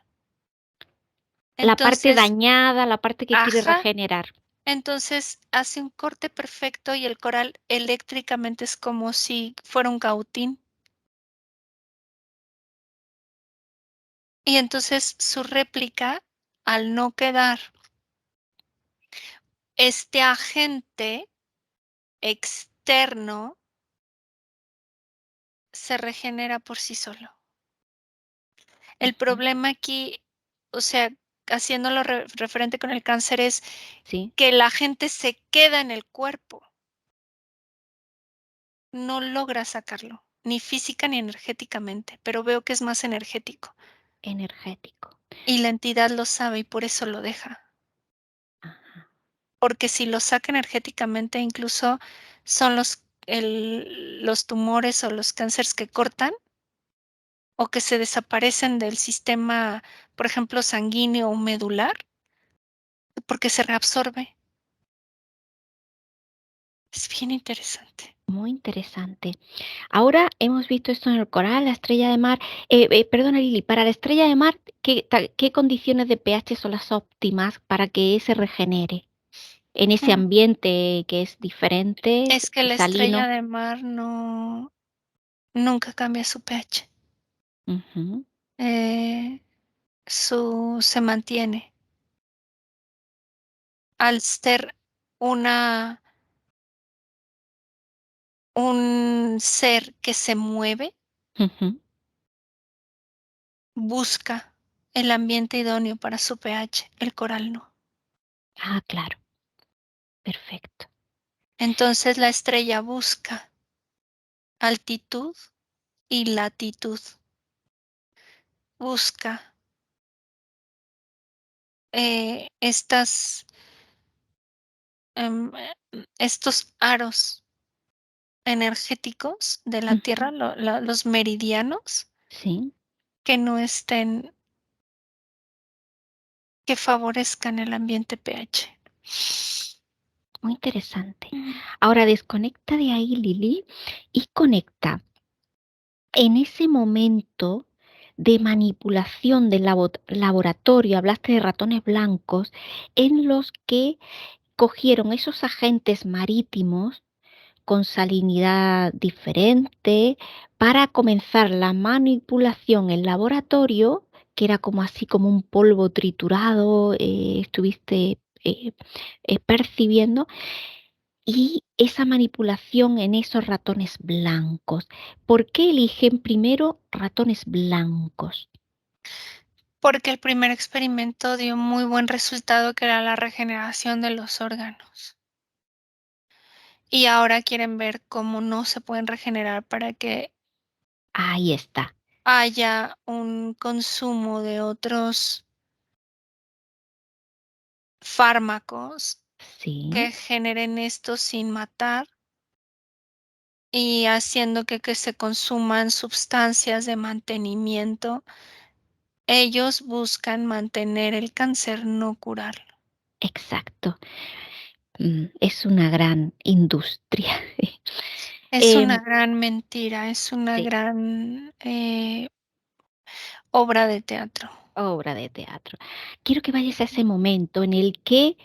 La parte Entonces, dañada, la parte que quiere ajá, regenerar. entonces hace un corte perfecto y el coral eléctricamente es como si fuera un cautín. Y entonces su réplica, al no quedar este agente externo, se regenera por sí solo. El Ujú. problema aquí, o sea, haciéndolo referente con el cáncer, es Sí, que la gente se queda en el cuerpo, no logra sacarlo, ni física ni energéticamente, pero veo que es más energético. energético. Y la entidad lo sabe y por eso lo deja. Ajá. Porque si lo saca energéticamente, incluso son los tumores o los cánceres que cortan o que se desaparecen del sistema, por ejemplo, sanguíneo o medular, porque se reabsorbe. Es bien interesante. Muy interesante. Ahora hemos visto esto en el coral, la estrella de mar. Perdona, Lili, para la estrella de mar, ¿qué condiciones de pH son las óptimas para que se regenere en ese Mm. ambiente que es diferente, Es que la estrella cristalino? de mar nunca cambia su pH. Ujú, Eh, se mantiene. Al ser una, un ser que se mueve, ujú. busca el ambiente idóneo para su pH, el coral no. Ah, claro, perfecto. Entonces la estrella busca altitud y latitud, busca estos aros energéticos de la Ujú, Tierra, los meridianos, sí, que no estén, que favorezcan el ambiente pH. muy interesante. Mm. Ahora desconecta de ahí, Lili, y conecta en ese momento de manipulación del laboratorio, hablaste de ratones blancos, en los que cogieron esos agentes marítimos con salinidad diferente para comenzar la manipulación en laboratorio, que era como así como un polvo triturado, estuviste percibiendo, y esa manipulación en esos ratones blancos. ¿Por qué eligen primero ratones blancos? Porque el primer experimento dio muy buen resultado, que era la regeneración de los órganos. Y ahora quieren ver cómo no se pueden regenerar para que Ahí está. haya un consumo de otros fármacos que Sí, generen esto sin matar y haciendo que se consuman sustancias de mantenimiento. Ellos buscan mantener el cáncer, no curarlo. exacto. Es una gran industria. Es una Em, gran mentira, es una sí, gran obra de teatro. obra de teatro. Quiero que vayas a ese momento en el que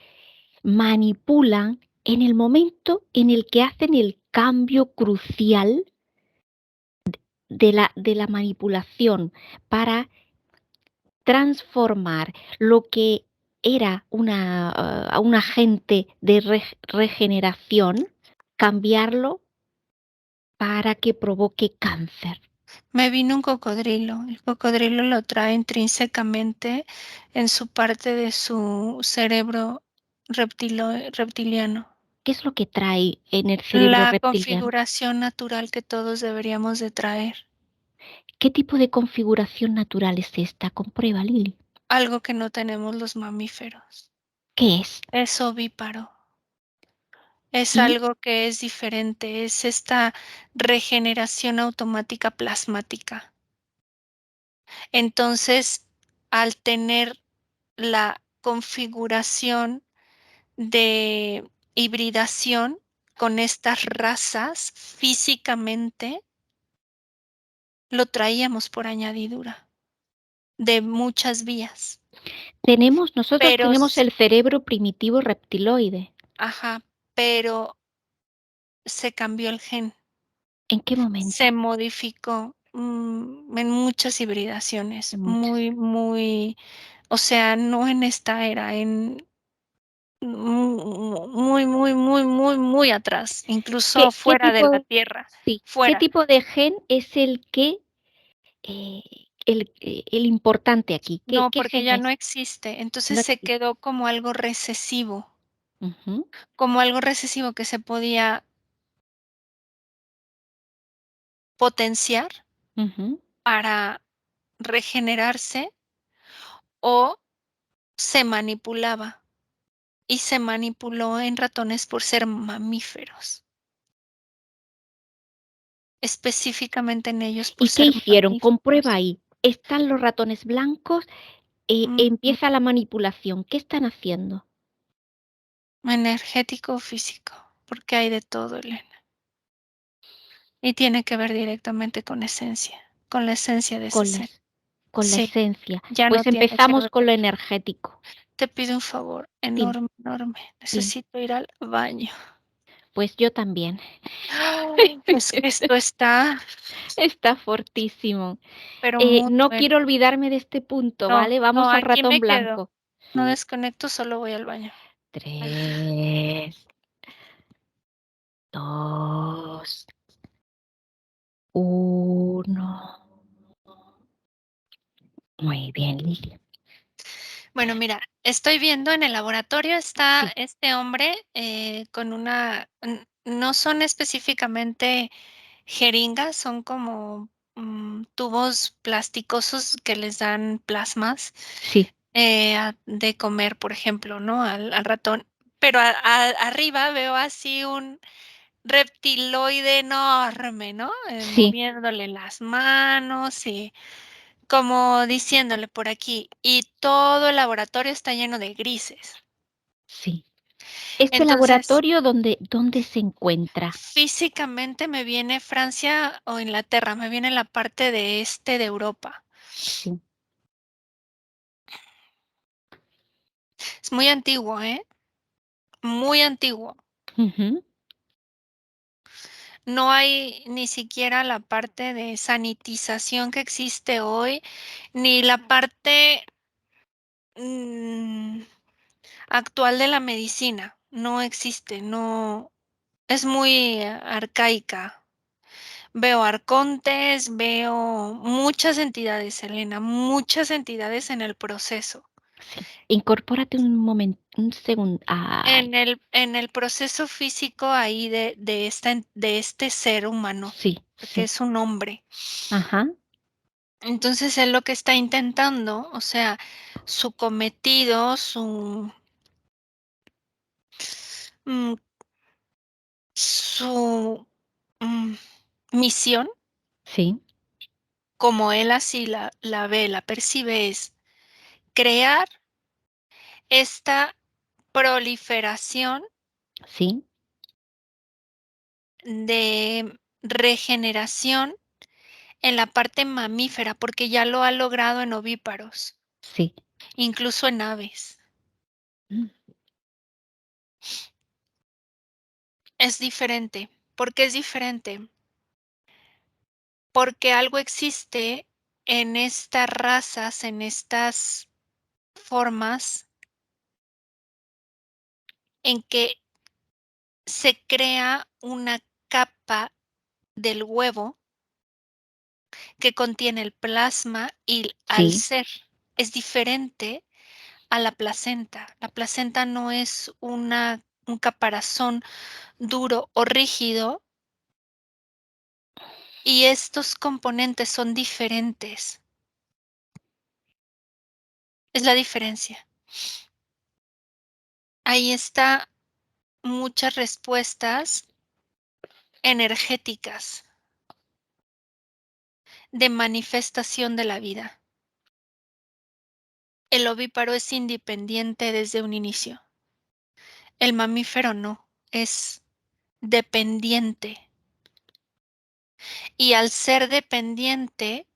manipulan, en el momento en el que hacen el cambio crucial de la manipulación para transformar lo que era un agente de regeneración, cambiarlo para que provoque cáncer. Me vino un cocodrilo. El cocodrilo lo trae intrínsecamente en su parte de su cerebro reptiliano. ¿Qué es lo que trae en el cerebro La reptiliano? configuración natural que todos deberíamos de traer. ¿Qué tipo de configuración natural es esta? Comprueba, Lili. Algo que no tenemos los mamíferos. ¿Qué es? Es ovíparo. Es Y algo que es diferente. Es esta regeneración automática plasmática. Entonces, al tener la configuración de hibridación con estas razas físicamente, lo traíamos por añadidura de muchas vías, nosotros pero, tenemos el cerebro primitivo reptiloide. ajá, pero se cambió el gen, ¿En qué se momento? modificó. en muchas hibridaciones, en muchas. muy, o sea, no en esta era, en muy atrás, incluso ¿Qué fuera de la tipo Tierra, sí, qué fuera. tipo de gen es el que, el importante aquí? No, ¿Qué porque gen ya no es? existe. Entonces No se existe. quedó Ujú, como algo recesivo que se podía potenciar ujú. para regenerarse o se manipulaba. Y se manipuló en ratones por ser mamíferos, específicamente en ellos por ¿Y qué ser hicieron? Comprueba mamíferos. ahí. Están los ratones blancos, Ujú. empieza la manipulación. ¿Qué están haciendo? Energético o físico, porque hay de todo, Elena. Y tiene que ver directamente con la esencia de ese Con ser. las con la Sí, esencia. ya no Pues tiene que empezamos ver. con lo energético. Te pido un favor Dime, enorme, enorme. dime. Necesito ir al baño. Pues yo también. Ay, es que esto está, Está fortísimo. pero muy No bueno. quiero olvidarme de este punto, No, ¿vale? no, Vamos al aquí ratón me quedo. blanco. No desconecto, solo voy al baño. 3, 2, 1. Muy bien, Lilia. Bueno, mira, estoy viendo en el laboratorio está Sí, este hombre con no son específicamente jeringas, son como tubos plasticosos que les dan plasmas sí, de comer, por ejemplo, ¿no? Al ratón. Pero arriba veo así un reptiloide enorme, ¿no? sí, Moviéndole las manos y como diciéndole por aquí, y todo el laboratorio está lleno de grises. sí. ¿Este Entonces, laboratorio dónde se encuentra? físicamente me viene Francia o Inglaterra, me viene la parte de este de Europa. Sí. Es muy antiguo, ¿eh? Muy antiguo. Ujú. No hay ni siquiera la parte de sanitización que existe hoy, ni la parte mm, actual de la medicina. No existe, no, es muy arcaica. Veo arcontes, veo muchas entidades, Elena, muchas entidades en el proceso. Sí. Incorpórate un momento, un segundo. Ay, En el proceso físico ahí de este ser humano, sí, porque sí. es un hombre. Ajá, Entonces él lo que está intentando, o sea, su cometido, mm, su mm, misión, sí, como él así la ve, la percibe, es crear esta proliferación sí, de regeneración en la parte mamífera, porque ya lo ha logrado en ovíparos, sí. incluso en aves. Mm, Es diferente. ¿Por qué es diferente? Porque algo existe en estas razas, en estas formas, en que se crea una capa del huevo que contiene el plasma y al sí, ser es diferente a la placenta. La placenta no es un caparazón duro o rígido y estos componentes son diferentes. Es la diferencia. Ahí está muchas respuestas energéticas de manifestación de la vida. El ovíparo es independiente desde un inicio. El mamífero no, es dependiente. Y al ser dependiente,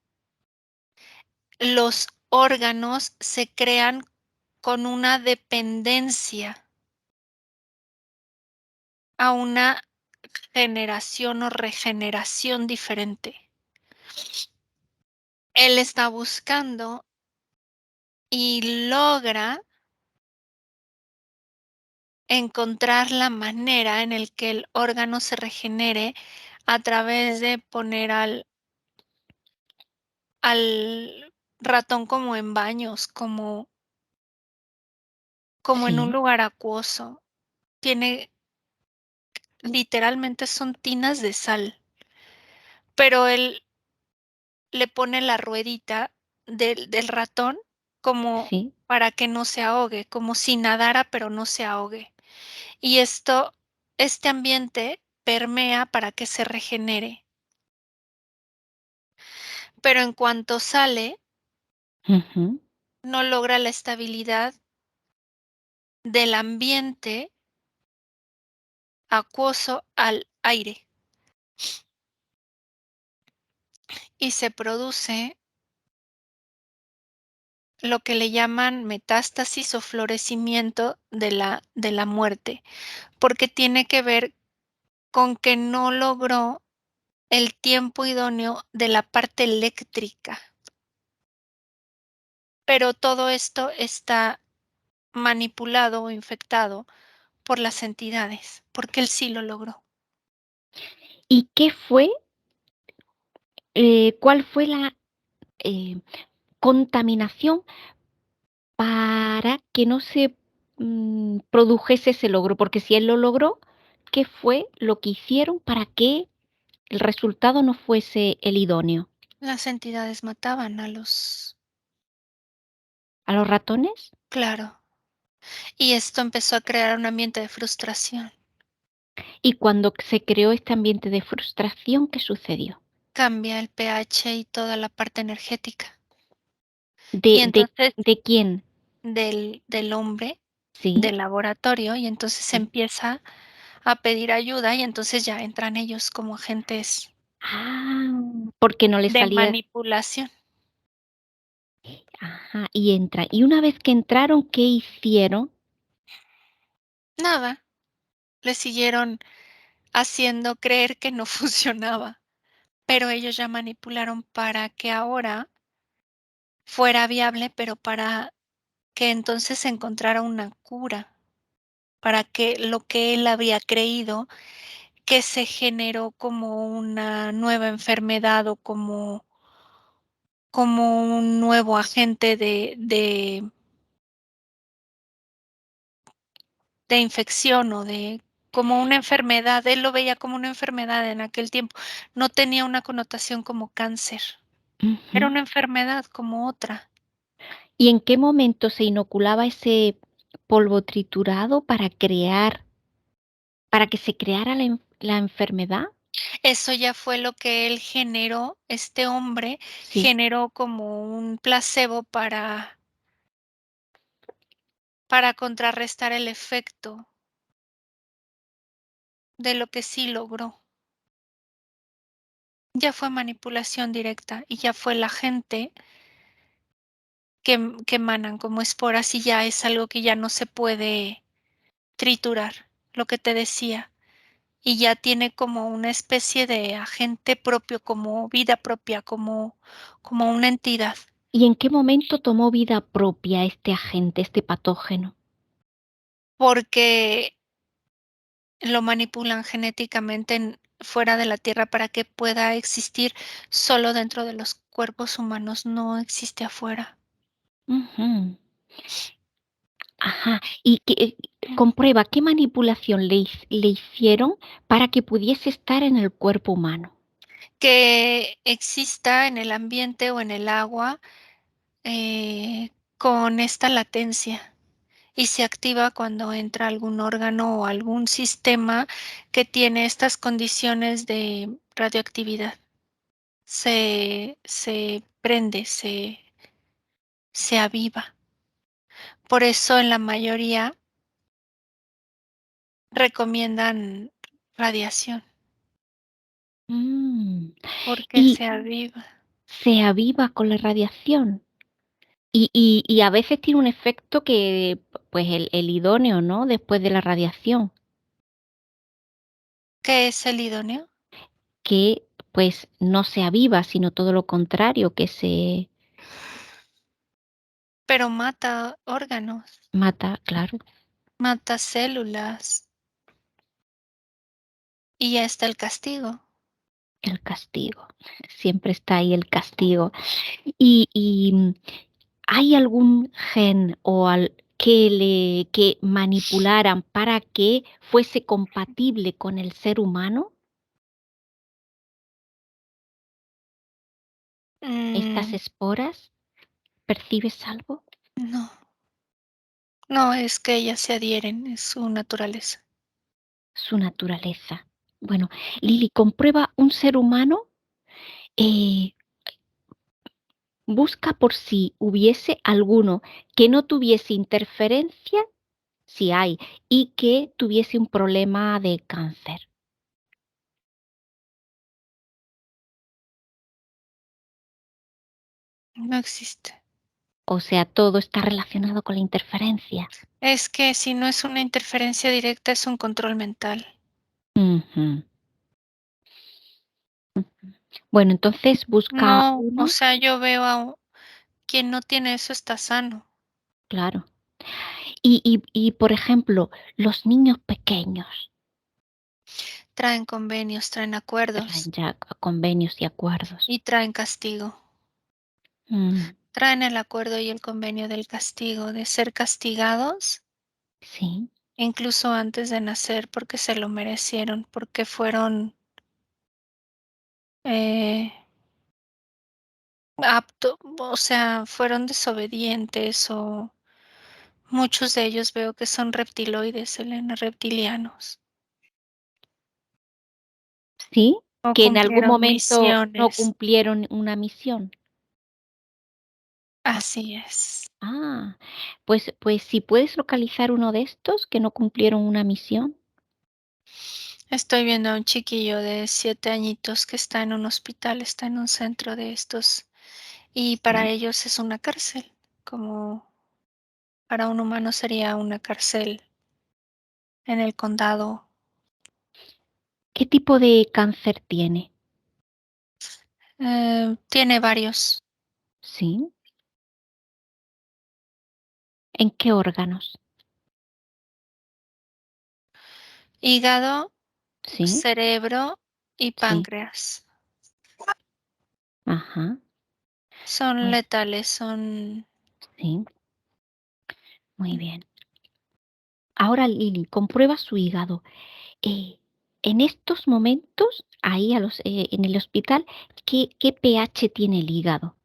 los órganos se crean con una dependencia a una generación o regeneración diferente. Él está buscando y logra encontrar la manera en el que el órgano se regenere a través de poner al ratón como en baños, como en un Sí, lugar acuoso. Tiene literalmente son tinas de sal, pero él le pone la ruedita del ratón como sí. para que no se ahogue, como si nadara, pero no se ahogue. Y este ambiente permea para que se regenere, pero en cuanto sale, Ujú. no logra la estabilidad del ambiente acuoso al aire y se produce lo que le llaman metástasis o florecimiento de la muerte, porque tiene que ver con que no logró el tiempo idóneo de la parte eléctrica, pero todo esto está manipulado o infectado por las entidades, porque él sí lo logró. ¿Y qué fue, cuál fue la eh, contaminación para que no se produjese ese logro? Porque si él lo logró, ¿qué fue lo que hicieron para que el resultado no fuese el idóneo? Las entidades mataban ¿A los ratones? claro, y esto empezó a crear un ambiente de frustración. Y cuando se creó este ambiente de frustración, ¿qué sucedió? Cambia el pH y toda la parte energética. ¿De Y de entonces de quién? del hombre, Sí. del laboratorio, y entonces Sí. empieza a pedir ayuda, y entonces ya entran ellos como agentes Ah, porque no le de salía. manipulación. Ajá, y entra. Y una vez que entraron, ¿qué hicieron? Nada, le siguieron haciendo creer que no funcionaba, pero ellos ya manipularon para que ahora fuera viable, pero para que entonces se encontrara una cura, para que lo que él había creído que se generó como una nueva enfermedad o como un nuevo agente de infección o de como una enfermedad. Él lo veía como una enfermedad en aquel tiempo. No tenía una connotación como cáncer. Era Ujú. una enfermedad como otra. ¿Y en qué momento se inoculaba ese polvo triturado para que se creara la enfermedad? Eso ya fue lo que él generó, este hombre Sí. generó como un placebo para contrarrestar el efecto de lo que sí logró. Ya fue manipulación directa y ya fue la gente que emanan como esporas y ya es algo que ya no se puede triturar, lo que te decía, y ya tiene como una especie de agente propio, como vida propia, como una entidad, ¿Y en qué momento tomó vida propia este agente, este patógeno? porque lo manipulan genéticamente fuera de la Tierra para que pueda existir solo dentro de los cuerpos humanos, no existe afuera. Ujú. Ajá. Y comprueba qué manipulación le hicieron para que pudiese estar en el cuerpo humano. Que exista en el ambiente o en el agua con esta latencia y se activa cuando entra algún órgano o algún sistema que tiene estas condiciones de radioactividad. Se prende, se aviva. Por eso en la mayoría recomiendan radiación, Mm. porque Y se aviva. se aviva con la radiación. Y a veces tiene un efecto que, pues, el idóneo, ¿no? Después de la radiación, ¿Qué es el idóneo? que pues no se aviva, sino todo lo contrario, que se Pero mata órganos, mata, claro, mata células y ya está el castigo. el castigo. Siempre está ahí el castigo. Y ¿hay algún gen o que manipularan para que fuese compatible con el ser humano, estas Mm, esporas? ¿Percibes algo? no, no, es que ellas se adhieren, es su naturaleza. Su naturaleza. Bueno, Lili, comprueba un ser humano, eh, busca por si hubiese alguno que no tuviese interferencia, si hay, y que tuviese un problema de cáncer. No existe. O sea, todo está relacionado con la interferencia. Es que si no es una interferencia directa, es un control mental. Ujú. Bueno, entonces busca No, o uno, sea, yo veo quien no tiene eso está sano. claro. Y, por ejemplo, los niños pequeños Traen convenios, traen traen acuerdos ya convenios y acuerdos. y traen castigo. Mm, Traen el acuerdo y el convenio del castigo, de ser castigados sí. incluso antes de nacer porque se lo merecieron, porque fueron eh, o sea, fueron desobedientes o muchos de ellos veo que son reptiloides, Elena, reptilianos, ¿Sí? o Que en algún cumplieron momento no misiones. cumplieron una misión. Ah, Así es. pues si puedes localizar uno de estos que no cumplieron una misión. Estoy viendo a un chiquillo de 7 añitos que está en un hospital, está en un centro de estos, y para Sí. ellos es una cárcel, como para un humano sería una cárcel en el condado. ¿Qué tipo de cáncer tiene? Tiene varios. Sí. ¿En qué órganos? Hígado, Sí, cerebro y sí. páncreas. Ajá. Son Pues letales, son... sí, muy bien. Ahora, Lili, comprueba su hígado. Eh, en estos momentos, ahí en el hospital, ¿qué pH tiene el hígado?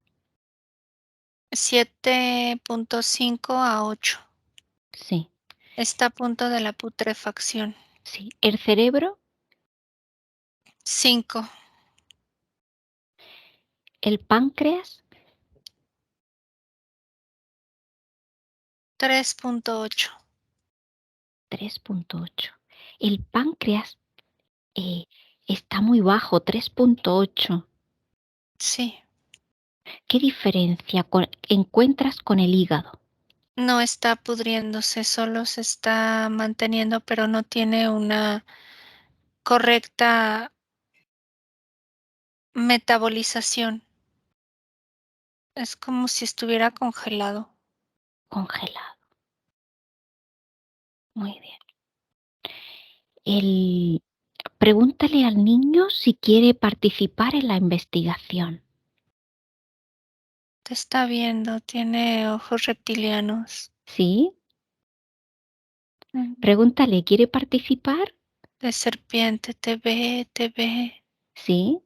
7.5 a 8. Sí, Está a punto de la putrefacción. sí. El cerebro, 5. el páncreas, 3.8. 3,8. El páncreas eh, está muy bajo, 3,8. Sí. ¿Qué diferencia encuentras con el hígado? No está pudriéndose, solo se está manteniendo, pero no tiene una correcta metabolización. Es como si estuviera congelado. Congelado. Muy bien. El, pregúntale al niño si quiere participar en la investigación. Te está viendo, tiene ojos reptilianos. ¿Sí? Mm, Pregúntale, ¿quiere participar? De serpiente, te ve. Sí.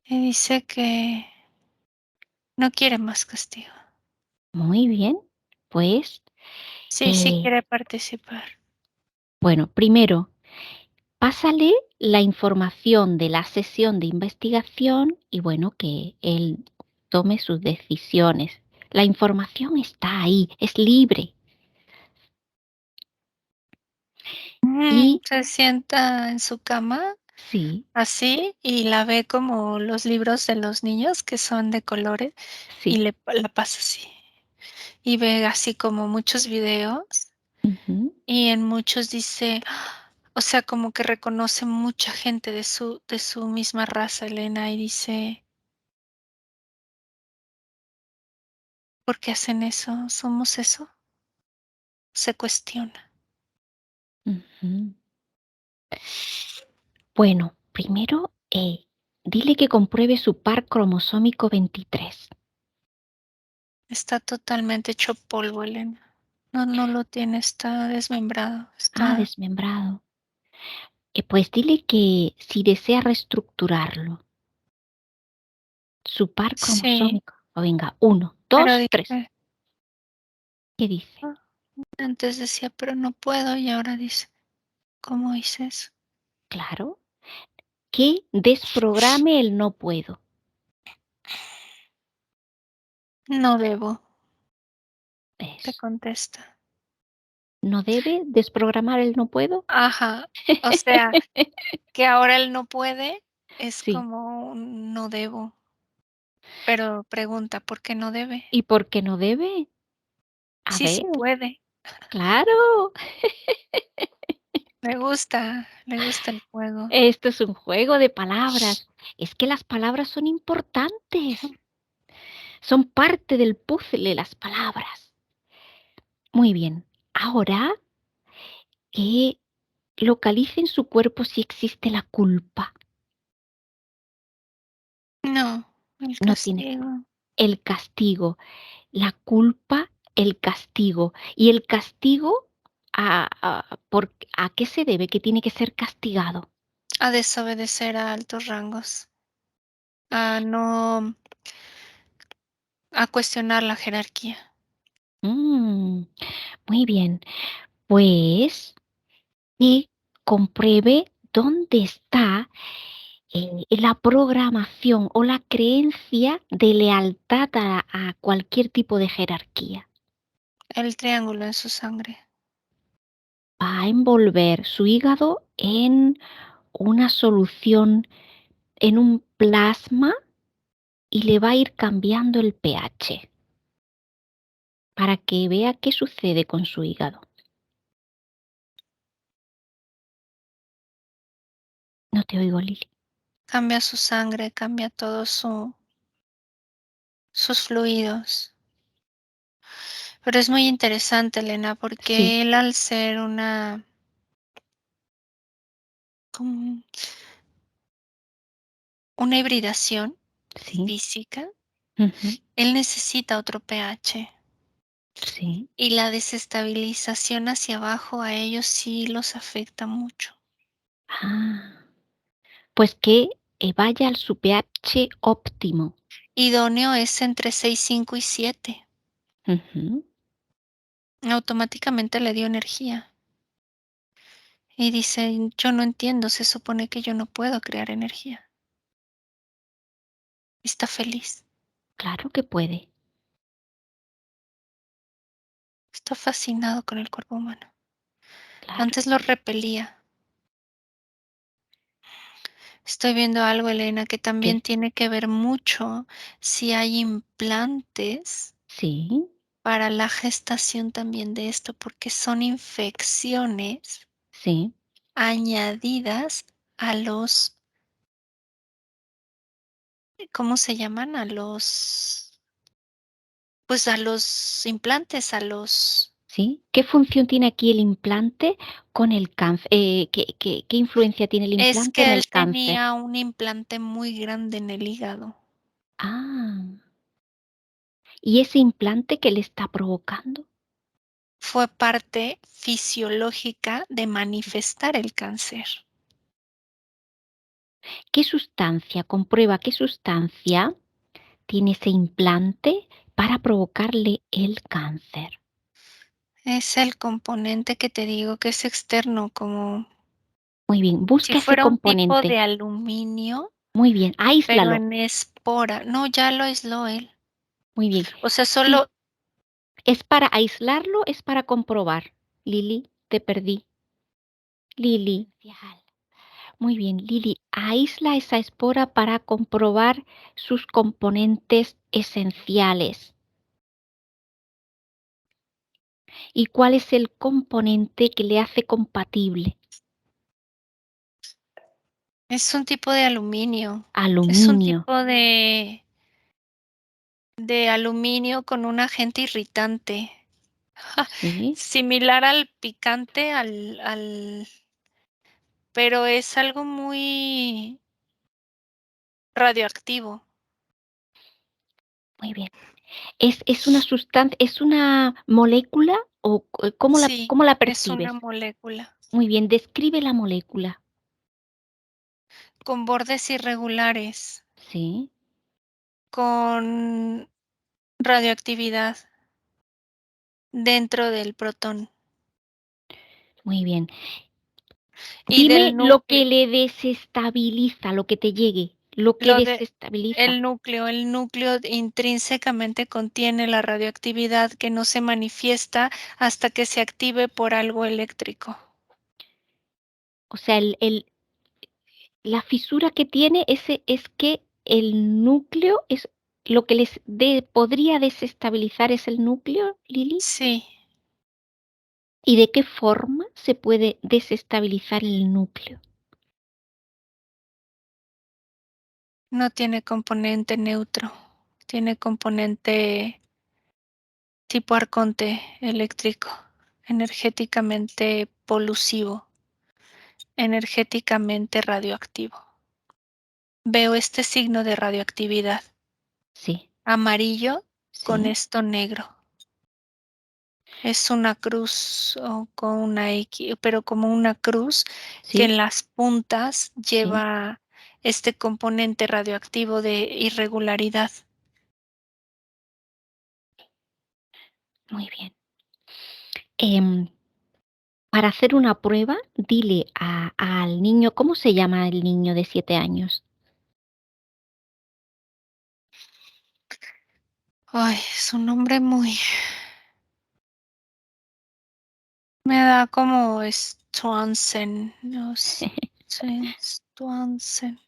Y dice que no quiere más castigo. Muy bien. Pues, Sí, sí eh, quiere participar. bueno, primero, pásale la información de la sesión de investigación y bueno, que él tome sus decisiones. La información está ahí, es libre. Y Se sienta en su cama, sí, así, y la ve como los libros de los niños que son de colores, y sí. la pasa así. Y ve así como muchos videos, Ujú. y en muchos dice: O sea, como que reconoce mucha gente de su misma raza, Elena, y dice: "¿Por qué hacen eso? ¿Somos eso?". Se cuestiona. Ujú. Bueno, primero, dile que compruebe su par cromosómico 23. Está totalmente hecho polvo, Elena. No lo tiene, está desmembrado, Ah, está desmembrado. Pues dile que si desea reestructurarlo, su par sí, cromosómico. O venga, uno, pero dos, tres. dice, ¿Qué dice? ah, antes decía: "Pero no puedo", y ahora dice: "¿Cómo hice eso?". Claro, que desprograme el no puedo. "No debo", te Eso. contesta. ¿No debe desprogramar el no puedo? Ajá, o sea, que ahora él no puede, es Sí. como un no debo, pero pregunta: "¿Por qué no debe?". ¿Y por qué no debe? A Sí, ver, sí puede. claro. Le gusta el juego. Esto es un juego de palabras. Es que las palabras son importantes. Son parte del puzzle las palabras. Muy bien. Ahora que localice en su cuerpo si existe la culpa. No, el No tiene castigo. el castigo. La culpa, el castigo. Y el castigo, ¿a qué se debe que tiene que ser castigado? A desobedecer a altos rangos, a no a cuestionar la jerarquía. Mm, muy bien. Pues que compruebe dónde está la programación o la creencia de lealtad a cualquier tipo de jerarquía. El triángulo en su sangre. Va a envolver su hígado en una solución, en un plasma y le va a ir cambiando el pH para que vea qué sucede con su hígado. No te oigo, Lili. Cambia su sangre, cambia todo sus fluidos. Pero es muy interesante, Elena, Sí, porque él, al ser como una hibridación sí, física, ujú, él necesita otro pH. sí. Y la desestabilización hacia abajo a ellos sí los afecta mucho. Ah, pues que vaya al su pH óptimo. Idóneo es entre 6, 5 y 7. Ujú, Automáticamente le dio energía. Y dice: "Yo no entiendo, se supone que yo no puedo crear energía". Está feliz, claro que puede, está fascinado con el cuerpo humano. claro. Antes lo repelía. Estoy viendo algo, Elena, que también ¿Qué? tiene que ver mucho si hay implantes Sí, para la gestación también de esto, porque son infecciones sí, añadidas a los, ¿cómo se llaman? Pues a los implantes, a los. sí. ¿Qué función tiene aquí el implante con el cáncer? ¿Qué influencia tiene el Es implante en que él el cáncer? tenía un implante muy grande en el hígado. Ah, ¿y ese implante que le está provocando? Fue parte fisiológica de manifestar el cáncer. ¿Qué sustancia? Comprueba qué sustancia tiene ese implante para provocarle el cáncer. Es el componente que te digo que es externo, como Muy bien, si busca ese fuera un tipo componente. de aluminio, Muy bien, pero aíslalo. en espora. No, ya lo aisló él. Muy bien. O sea, Sí, solo es para aislarlo, es para comprobar. Lili, te perdí. Lili. Muy bien, Lili, aísla esa espora para comprobar sus componentes esenciales. ¿Y cuál es el componente que le hace compatible? Es un tipo de aluminio. Es un Aluminio. tipo de aluminio con un agente irritante. Sí, Similar al picante, pero es algo muy radioactivo. muy bien. ¿Es una sustancia, es una molécula o Sí, cómo la es una percibes? molécula Muy bien, describe la molécula. con bordes irregulares, Sí, con radioactividad dentro del protón muy bien. y Dime del lo núcleo. que le desestabiliza, lo que te llegue, lo que Lo de desestabiliza. el núcleo intrínsecamente contiene la radioactividad que no se manifiesta hasta que se active por algo eléctrico. O sea, la fisura que tiene ese es que el núcleo es lo que podría desestabilizar es el núcleo, Lili. Sí, ¿Y de qué forma se puede desestabilizar el núcleo? no tiene componente neutro, tiene componente tipo arconte eléctrico, energéticamente polusivo, energéticamente radioactivo. Veo este signo de radioactividad, Sí, amarillo con sí, esto negro. Es una cruz o con una X, pero como una cruz que sí, en las puntas sí, lleva este componente radioactivo de irregularidad. muy bien. Em, para hacer una prueba, dile al niño, ¿cómo se llama el niño de 7 años? Ay, es un nombre muy, me da como Swanson, no sé, Swanson,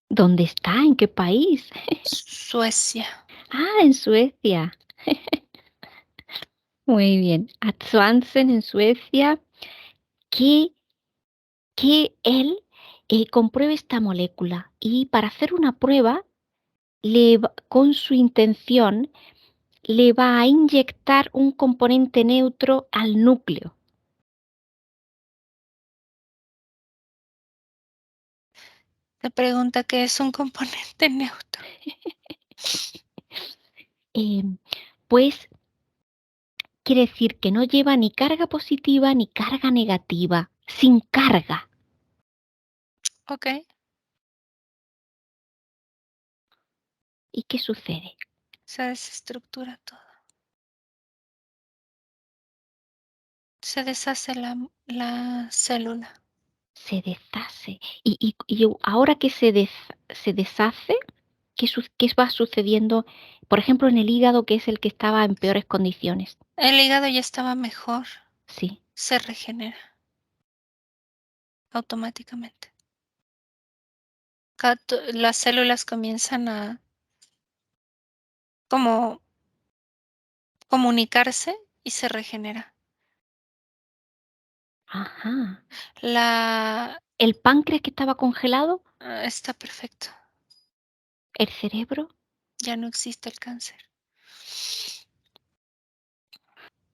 ¿Dónde está? ¿En qué país? Suecia. Ah, en Suecia. Muy bien. A Swansen en Suecia, que, que él compruebe esta molécula. Y para hacer una prueba, con su intención, le va a inyectar un componente neutro al núcleo. Te pregunta qué es un componente neutro. Em, pues quiere decir que no lleva ni carga positiva ni carga negativa, sin carga. Ok, ¿Y qué sucede? se desestructura todo. Se deshace la célula. Se deshace. Y ahora que se deshace, ¿qué va sucediendo, por ejemplo, en el hígado, que es el que estaba en peores condiciones? El hígado ya estaba mejor, Sí. se regenera automáticamente. Las células comienzan a como comunicarse y se regenera. Ajá. La ¿El páncreas que estaba congelado? Está perfecto. ¿El cerebro? Ya no existe el cáncer.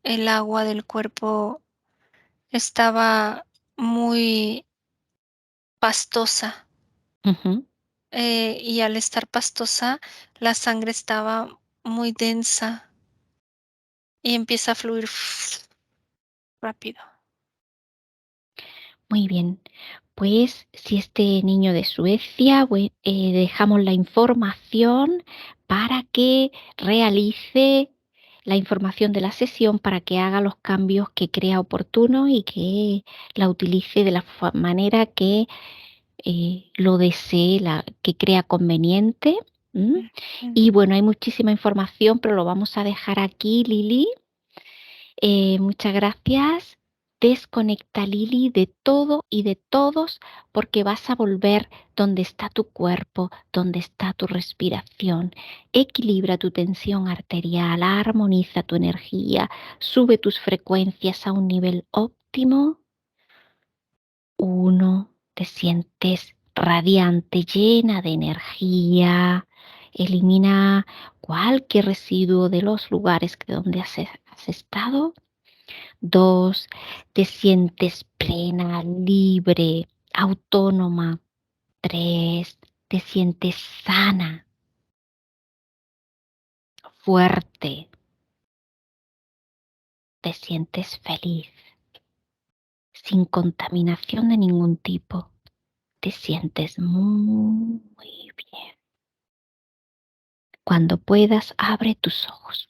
El agua del cuerpo estaba muy pastosa, Ujú. y al estar pastosa, la sangre estaba muy densa y empieza a fluir rápido. Muy bien. Pues si este niño de Suecia, dejamos la información para que realice la información de la sesión, para que haga los cambios que crea oportuno y que la utilice de la manera que lo desee, que crea conveniente. ¿M? Ujú. Y bueno, hay muchísima información, pero lo vamos a dejar aquí, Lili. Muchas gracias. Desconecta, Lili, de todo y de todos, porque vas a volver donde está tu cuerpo, donde está tu respiración. Equilibra tu tensión arterial, armoniza tu energía, sube tus frecuencias a un nivel óptimo. Uno, te sientes radiante, llena de energía. Elimina cualquier residuo de los lugares donde has estado. 2, te sientes plena, libre, autónoma. 3, te sientes sana, fuerte, te sientes feliz, sin contaminación de ningún tipo. Te sientes muy bien. Cuando puedas, abre tus ojos.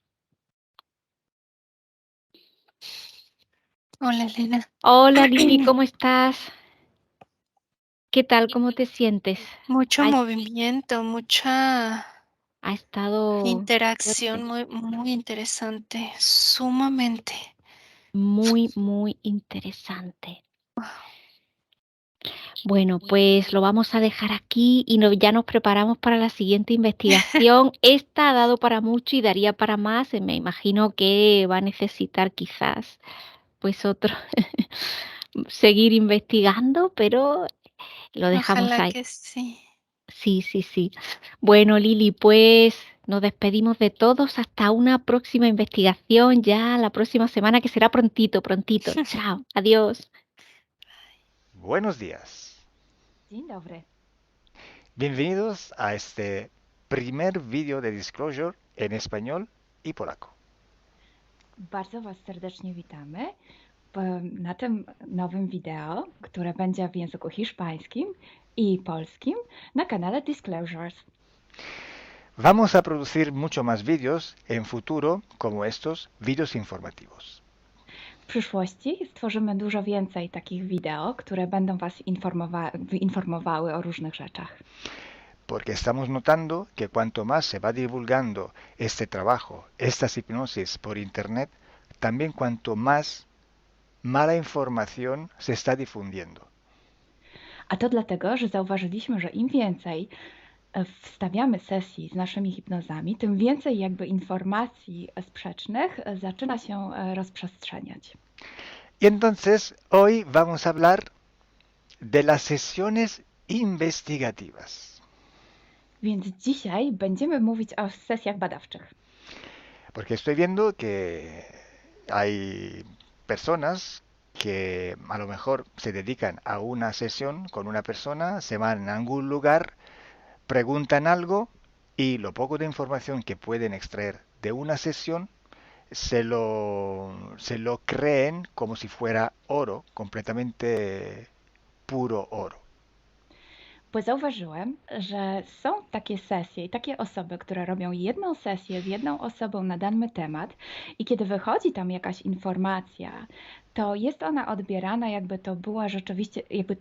Hola, Elena. Hola Lili, ¿cómo estás? ¿Qué tal? ¿Cómo te sientes? Mucho Ha, movimiento, mucha ha estado interacción, fuerte, muy interesante, sumamente. muy interesante. Bueno, pues lo vamos a dejar aquí y ya nos preparamos para la siguiente investigación. Esta ha dado para mucho y daría para más. Me imagino que va a necesitar quizás pues otro seguir investigando, pero lo dejamos Ojalá ahí. que sí. Sí. Bueno, Lili, pues nos despedimos de todos hasta una próxima investigación ya la próxima semana que será prontito. Chao, adiós. Buenos días. Dzień dobry. Bienvenidos a este primer vídeo de Disclosure en español y polaco. Bardzo Was serdecznie witamy na tym nowym wideo, które będzie w języku hiszpańskim i polskim na kanale Disclosures. Vamos a producir mucho más vídeos en futuro como estos vídeos informativos. W przyszłości stworzymy dużo więcej takich wideo, które będą Was informowały o różnych rzeczach. Porque estamos notando que cuanto más se va divulgando este trabajo, estas hipnosis por internet, también cuanto más mala información se está difundiendo. A to dlatego, że zauważyliśmy, że im więcej wstawiamy sesji z naszymi hipnozami, tym więcej jakby informacji sprzecznych zaczyna się rozprzestrzeniać. Y entonces hoy vamos a hablar de las sesiones investigativas. Więc dzisiaj będziemy mówić o sesjach badawczych. Porque estoy viendo que hay personas que a lo mejor se dedican a una sesión con una persona, se van a algún lugar, preguntan algo y lo poco de información que pueden extraer de una sesión se lo creen como si fuera oro, completamente puro oro. Bo zauważyłem, że są takie sesje i takie osoby, które robią jedną sesję z jedną osobą na dany temat i kiedy wychodzi tam jakaś informacja, to jest ona odbierana jakby to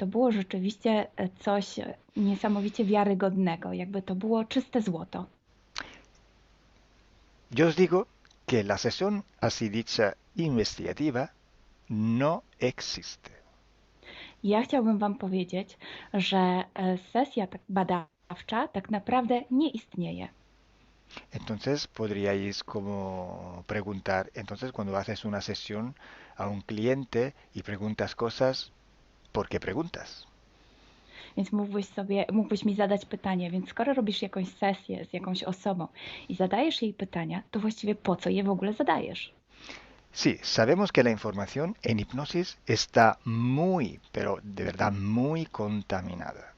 było rzeczywiście coś niesamowicie wiarygodnego, jakby to było czyste złoto. Yo os digo que la sesión así dicha investigativa no existe. Ja chciałbym Wam powiedzieć, że sesja badawcza tak naprawdę nie istnieje. Entonces podríais como preguntar, entonces cuando haces una sesión a un cliente y preguntas cosas, ¿por qué preguntas? Więc mógłbyś mi zadać pytanie, więc skoro robisz jakąś sesję z jakąś osobą i zadajesz jej pytania, to właściwie po co je w ogóle zadajesz? Sí, sabemos que la información en hipnosis está muy, pero de verdad muy contaminada.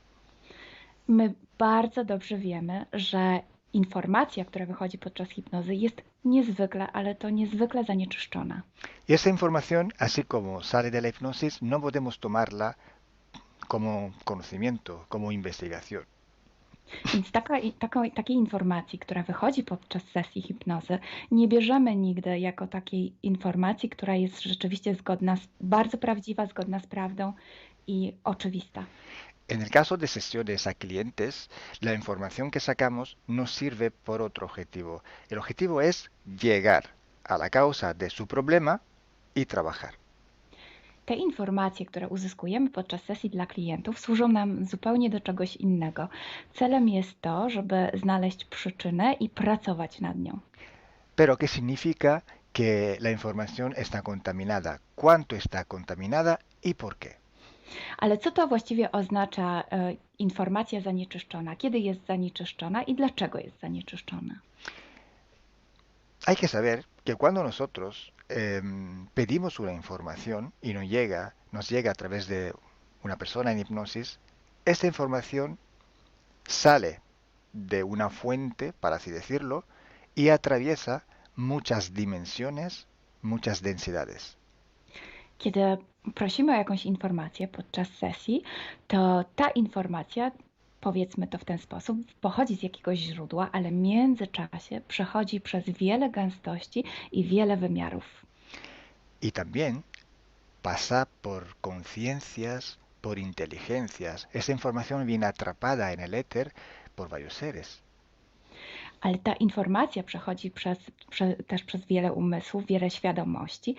My bardzo dobrze wiemy, że informacja, która wychodzi podczas hipnozy jest niezwykle, ale to niezwykle zanieczyszczona. Y esa información, así como sale de la hipnosis, no podemos tomarla como conocimiento, como investigación. Więc takiej informacji, która wychodzi podczas sesji hipnozy, nie bierzemy nigdy jako takiej informacji, która jest rzeczywiście bardzo prawdziwa, zgodna z prawdą i oczywista. En el caso de sesiones a clientes, la información que sacamos nos sirve por otro objetivo. El objetivo es llegar a la causa de su problema y trabajar. Te informacje, które uzyskujemy podczas sesji dla klientów, służą nam zupełnie do czegoś innego. Celem jest to, żeby znaleźć przyczynę i pracować nad nią. Pero ¿qué significa que la información está contaminada? ¿Cuánto está contaminada y por qué? Ale co to właściwie oznacza informacja zanieczyszczona? Kiedy jest zanieczyszczona i dlaczego jest zanieczyszczona? Hay que saber que cuando nosotros pedimos una información y nos llega a través de una persona en hipnosis, esta información sale de una fuente, para así decirlo, y atraviesa muchas dimensiones, muchas densidades. Kiedy prosimy o jakąś informację podczas sesji, to ta informacja, powiedzmy to w ten sposób, pochodzi z jakiegoś źródła, ale w międzyczasie przechodzi przez wiele gęstości i wiele wymiarów. Y también pasa por conciencias, por inteligencias. Esa información viene atrapada en el éter por varios seres. Ale ta informacja przechodzi też przez wiele umysłów, wiele świadomości,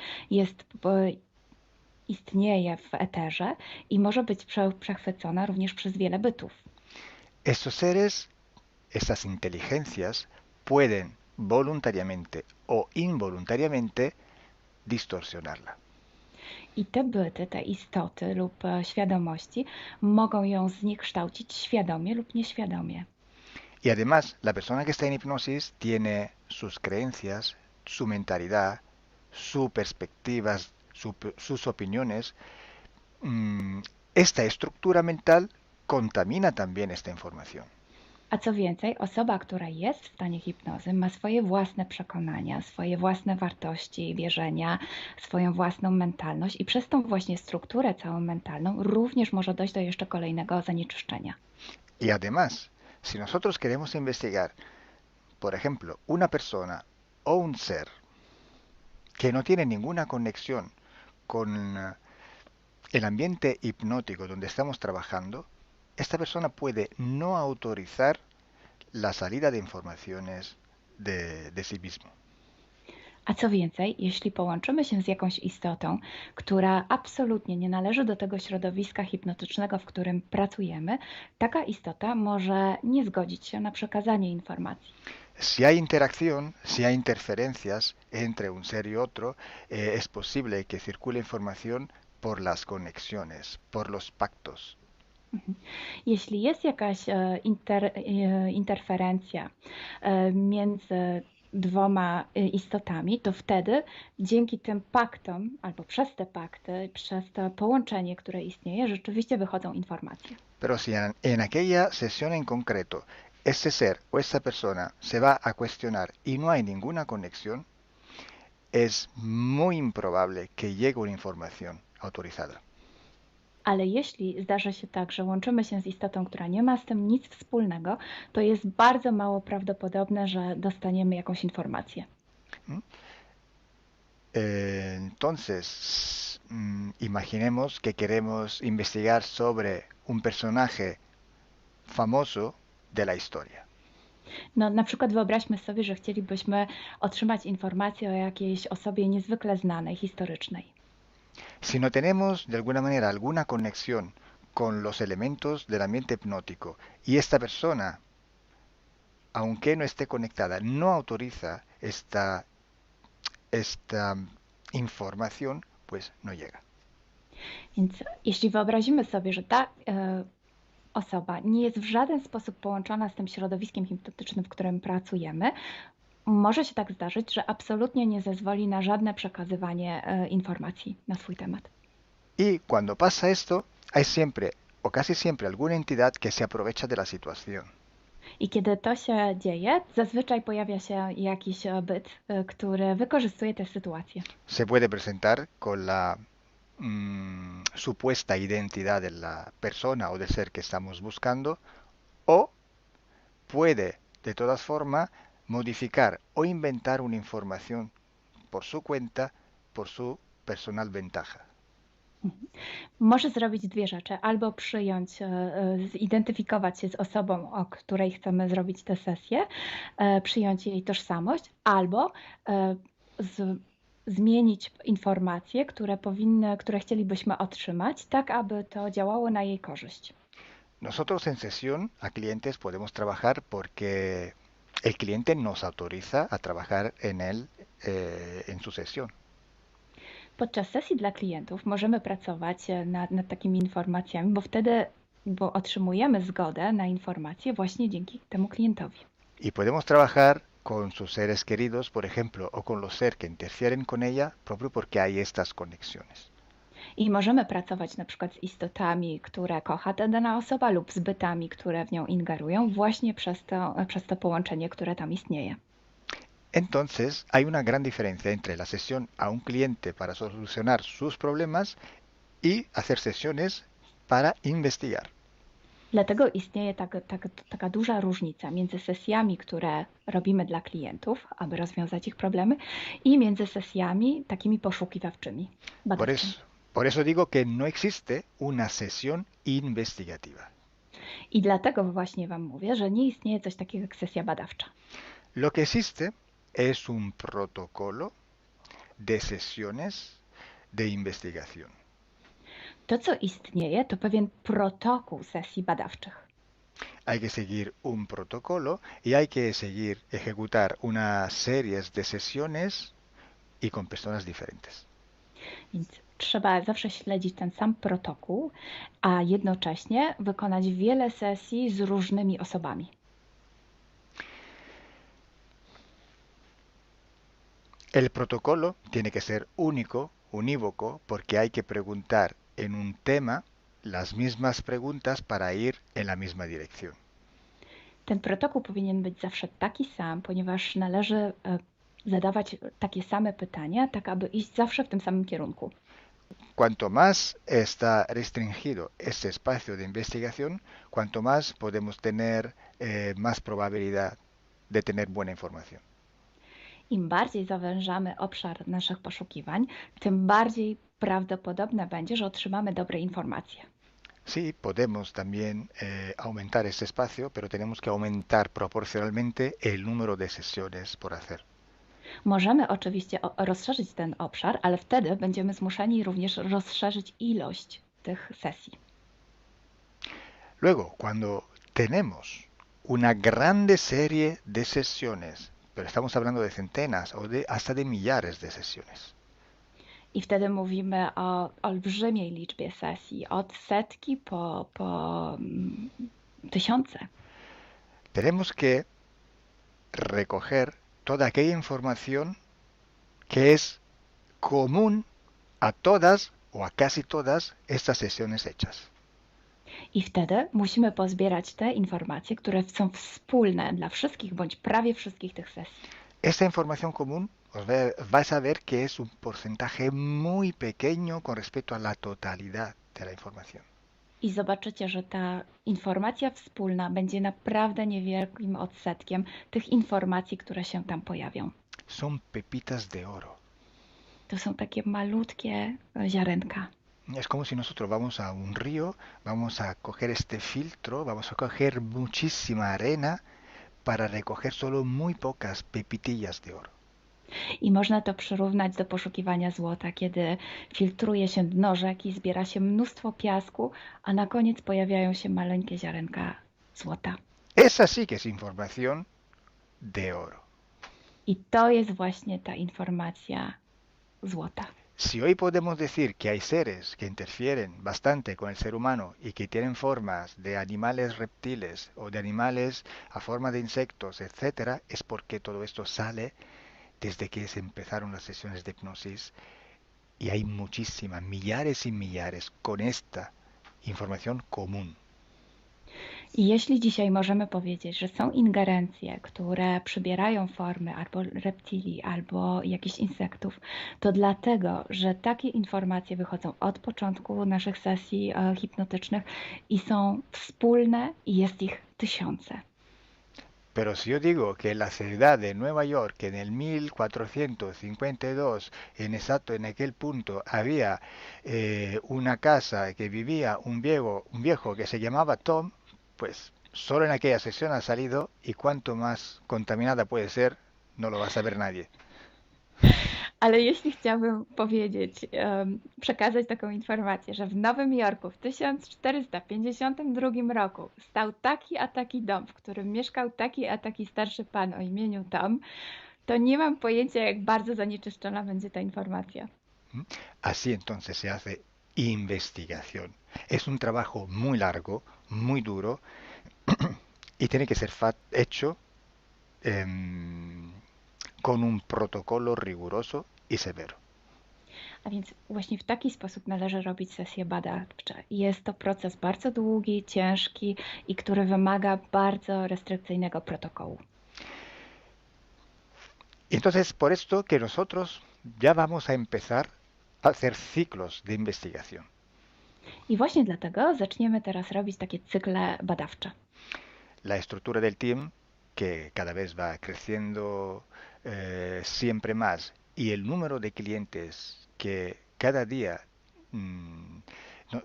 istnieje w eterze i może być przechwycona również przez wiele bytów. Estos seres, estas inteligencias, pueden voluntariamente o involuntariamente distorsionarla. I te byty, te istoty lub świadomości mogą ją zniekształcić świadomie lub nieświadomie. Y además, la persona que está en hipnosis tiene sus creencias, su mentalidad, sus perspectivas, sus opiniones. Esta estructura mental contamina también esta información. A co więcej, osoba, która jest w stanie hipnozy, ma swoje własne przekonania, swoje własne wartości i wierzenia, swoją własną mentalność i przez tą właśnie strukturę całą mentalną również może dojść do jeszcze kolejnego zanieczyszczenia. Y además, si nosotros queremos investigar, por ejemplo, una persona o un ser que no tiene ninguna conexión con el ambiente hipnótico donde estamos trabajando, esta persona puede no autorizar la salida de informaciones de sí mismo. A co więcej, jeśli połączymy się z jakąś istotą, która absolutnie nie należy do tego środowiska hipnotycznego, w którym pracujemy, taka istota może nie zgodzić się na przekazanie informacji. Si hay interacción, si hay interferencias entre un ser y otro, es posible que circule información por las conexiones, por los pactos. Jeśli jest jakaś interferencja między dwoma istotami, to wtedy dzięki tym paktom, albo przez te pakty, przez to połączenie, które istnieje, rzeczywiście wychodzą informacje. Pero si en aquella sesión en concreto ese ser o esa persona se va a cuestionar y no hay ninguna conexión, es muy improbable que llegue una información autorizada. Ale jeśli zdarzy się tak, że łączymy się z istotą, która nie ma z tym nic wspólnego, to jest bardzo mało prawdopodobne, że dostaniemy jakąś informację. Entonces, imaginemos que queremos investigar sobre un personaje famoso de la historia. No, na przykład wyobraźmy sobie, że chcielibyśmy otrzymać informację o jakiejś osobie niezwykle znanej, historycznej. Si no tenemos de alguna manera alguna conexión con los elementos del ambiente hipnótico y esta persona, aunque no esté conectada, no autoriza esta información, pues no llega. Więc jeśli wyobrazimy sobie, że ta osoba nie jest w żaden sposób połączona z tym środowiskiem hipnotycznym, w którym pracujemy, może się tak zdarzyć, że absolutnie nie zezwoli na żadne przekazywanie informacji na swój temat. Y cuando pasa esto, hay siempre o casi siempre alguna entidad que se aprovecha de la situación. I kiedy to się dzieje, zazwyczaj pojawia się jakiś byt, który wykorzystuje tę sytuację. Se puede presentar con la supuesta identidad de la persona o del ser que estamos buscando, o puede de todas formas modificar o inventar una información por su cuenta, por su personal ventaja. Może zrobić dwie rzeczy. Albo przyjąć, zidentyfikować się z osobą, o której chcemy zrobić tę sesję, przyjąć jej tożsamość, albo zmienić informacje, które chcielibyśmy otrzymać, tak aby to działało na jej korzyść. Nosotros en sesión a clientes podemos trabajar porque el cliente nos autoriza a trabajar en él en su sesión. Podczas sesji dla klientów możemy pracować nad takimi informacjami, bo otrzymujemy zgodę na informacje właśnie dzięki temu klientowi. Y podemos trabajar con sus seres queridos, por ejemplo, o con los seres que interfieren con ella, propio porque hay estas conexiones. I możemy pracować na przykład z istotami, które kocha ta dana osoba lub z bytami, które w nią ingerują właśnie przez to połączenie, które tam istnieje. Entonces, hay una gran diferencia entre la sesión a un cliente para solucionar sus problemas y hacer sesiones para investigar. Dlatego istnieje taka duża różnica między sesjami, które robimy dla klientów, aby rozwiązać ich problemy, i między sesjami takimi poszukiwawczymi, badawczymi. Por eso digo que no existe una sesión investigativa. I dlatego właśnie Wam mówię, że nie istnieje coś takiego jak sesja badawcza. Lo que existe es un protocolo de sesiones de investigación. To, co istnieje, to pewien protokół sesji badawczych. Hay que seguir un protocolo y hay que seguir ejecutar unas series de sesiones y con personas diferentes. Więc trzeba zawsze śledzić ten sam protokół, a jednocześnie wykonać wiele sesji z różnymi osobami. El protocolo tiene que ser único, unívoco, porque hay que preguntar en un tema las mismas preguntas para ir en la misma dirección. Ten protokół powinien być zawsze taki sam, ponieważ należy zadawać takie same pytania, tak aby iść zawsze w tym samym kierunku. Cuanto más está restringido ese espacio de investigación, cuanto más podemos tener más probabilidad de tener buena información. Im bardziej zawężamy obszar naszych poszukiwań, tym bardziej prawdopodobne będzie, że otrzymamy dobre informacje. Sí, podemos también aumentar ese espacio, pero tenemos que aumentar proporcionalmente el número de sesiones por hacer. Możemy oczywiście rozszerzyć ten obszar, ale wtedy będziemy zmuszeni również rozszerzyć ilość tych sesji. Luego, cuando tenemos una grande serie de sesiones, pero estamos hablando de centenas o hasta de millares de sesiones. I wtedy mówimy o olbrzymiej liczbie sesji, od setki po tysiące. Tenemos que recoger toda aquella información que es común a todas o a casi todas estas sesiones hechas. I wtedy musimy pozbierać te informacje, które są wspólne dla wszystkich bądź prawie wszystkich tych sesji. Esta información común vais a ver que es un porcentaje muy pequeño con respecto a la totalidad de la información. I zobaczycie, że ta informacja wspólna będzie naprawdę niewielkim odsetkiem tych informacji, które się tam pojawią. Son pepitas de oro. To są takie malutkie ziarenka. Es como si nosotros vamos a un río, vamos a coger este filtro, vamos a coger muchísima arena para recoger solo muy pocas pepitillas de oro. I można to przyrównać do poszukiwania złota, kiedy filtruje się dno rzeki, zbiera się mnóstwo piasku, a na koniec pojawiają się maleńkie ziarenka złota. Esa sí que es información de oro. I to jest właśnie ta informacja złota. Si hoy podemos decir que hay seres que interfieren bastante con el ser humano y que tienen formas de animales reptiles o de animales a forma de insectos, etc., es porque todo esto sale desde que se empezaron las sesiones de hipnosis y hay muchísimas, millares y millares con esta información común. I jeśli dzisiaj możemy powiedzieć, że są ingerencje, które przybierają formy albo reptilii, albo jakichś insektów, to dlatego, że takie informacje wychodzą od początku naszych sesji hipnotycznych i są wspólne i jest ich tysiące. Pero si yo digo que en la ciudad de Nueva York, en el 1452, en aquel punto, había una casa que vivía un viejo que se llamaba Tom, pues solo en aquella sesión ha salido, y cuanto más contaminada puede ser, no lo va a saber nadie. Ale jeśli chciałabym przekazać taką informację, że w Nowym Jorku w 1452 roku stał taki a taki dom, w którym mieszkał taki a taki starszy pan o imieniu Tom, to nie mam pojęcia, jak bardzo zanieczyszczona będzie ta informacja. ¿Mm? Así entonces se hace investigación. Es un trabajo muy largo, muy duro y tiene que ser hecho em, con un protocolo riguroso y severo. A więc właśnie w taki sposób należy robić sesje badawcze. Jest to proces bardzo długi, ciężki i który wymaga bardzo restrykcyjnego protokołu. Y entonces, por esto que nosotros ya vamos a empezar a hacer ciclos de investigación. I właśnie dlatego zaczniemy teraz robić takie cykle badawcze. La estructura del team, que cada vez va creciendo siempre más, y el número de clientes que cada día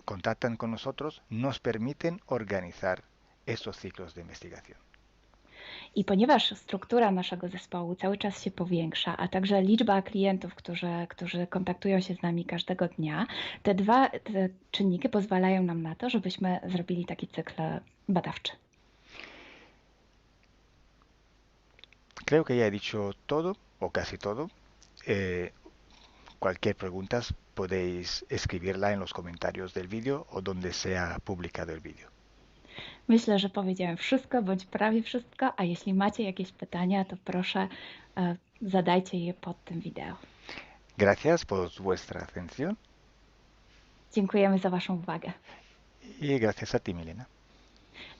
contactan con nosotros, nos permiten organizar estos ciclos de investigación. I ponieważ struktura naszego zespołu cały czas się powiększa, a także liczba klientów, którzy kontaktują się z nami każdego dnia, te czynniki pozwalają nam na to, żebyśmy zrobili taki cykl badawczy. Creo que ya he dicho todo, o casi todo. Cualquier pregunta podéis escribirla en los comentarios del vídeo o donde sea publicado el vídeo. Myślę, że powiedziałem wszystko, bądź prawie wszystko, a jeśli macie jakieś pytania, to proszę zadajcie je pod tym wideo. Gracias por vuestra atención. Dziękujemy za Waszą uwagę. Y gracias a ti, Milena.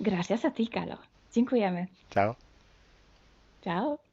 Gracias a ti, Kalo. Dziękujemy. Chao. Ciao.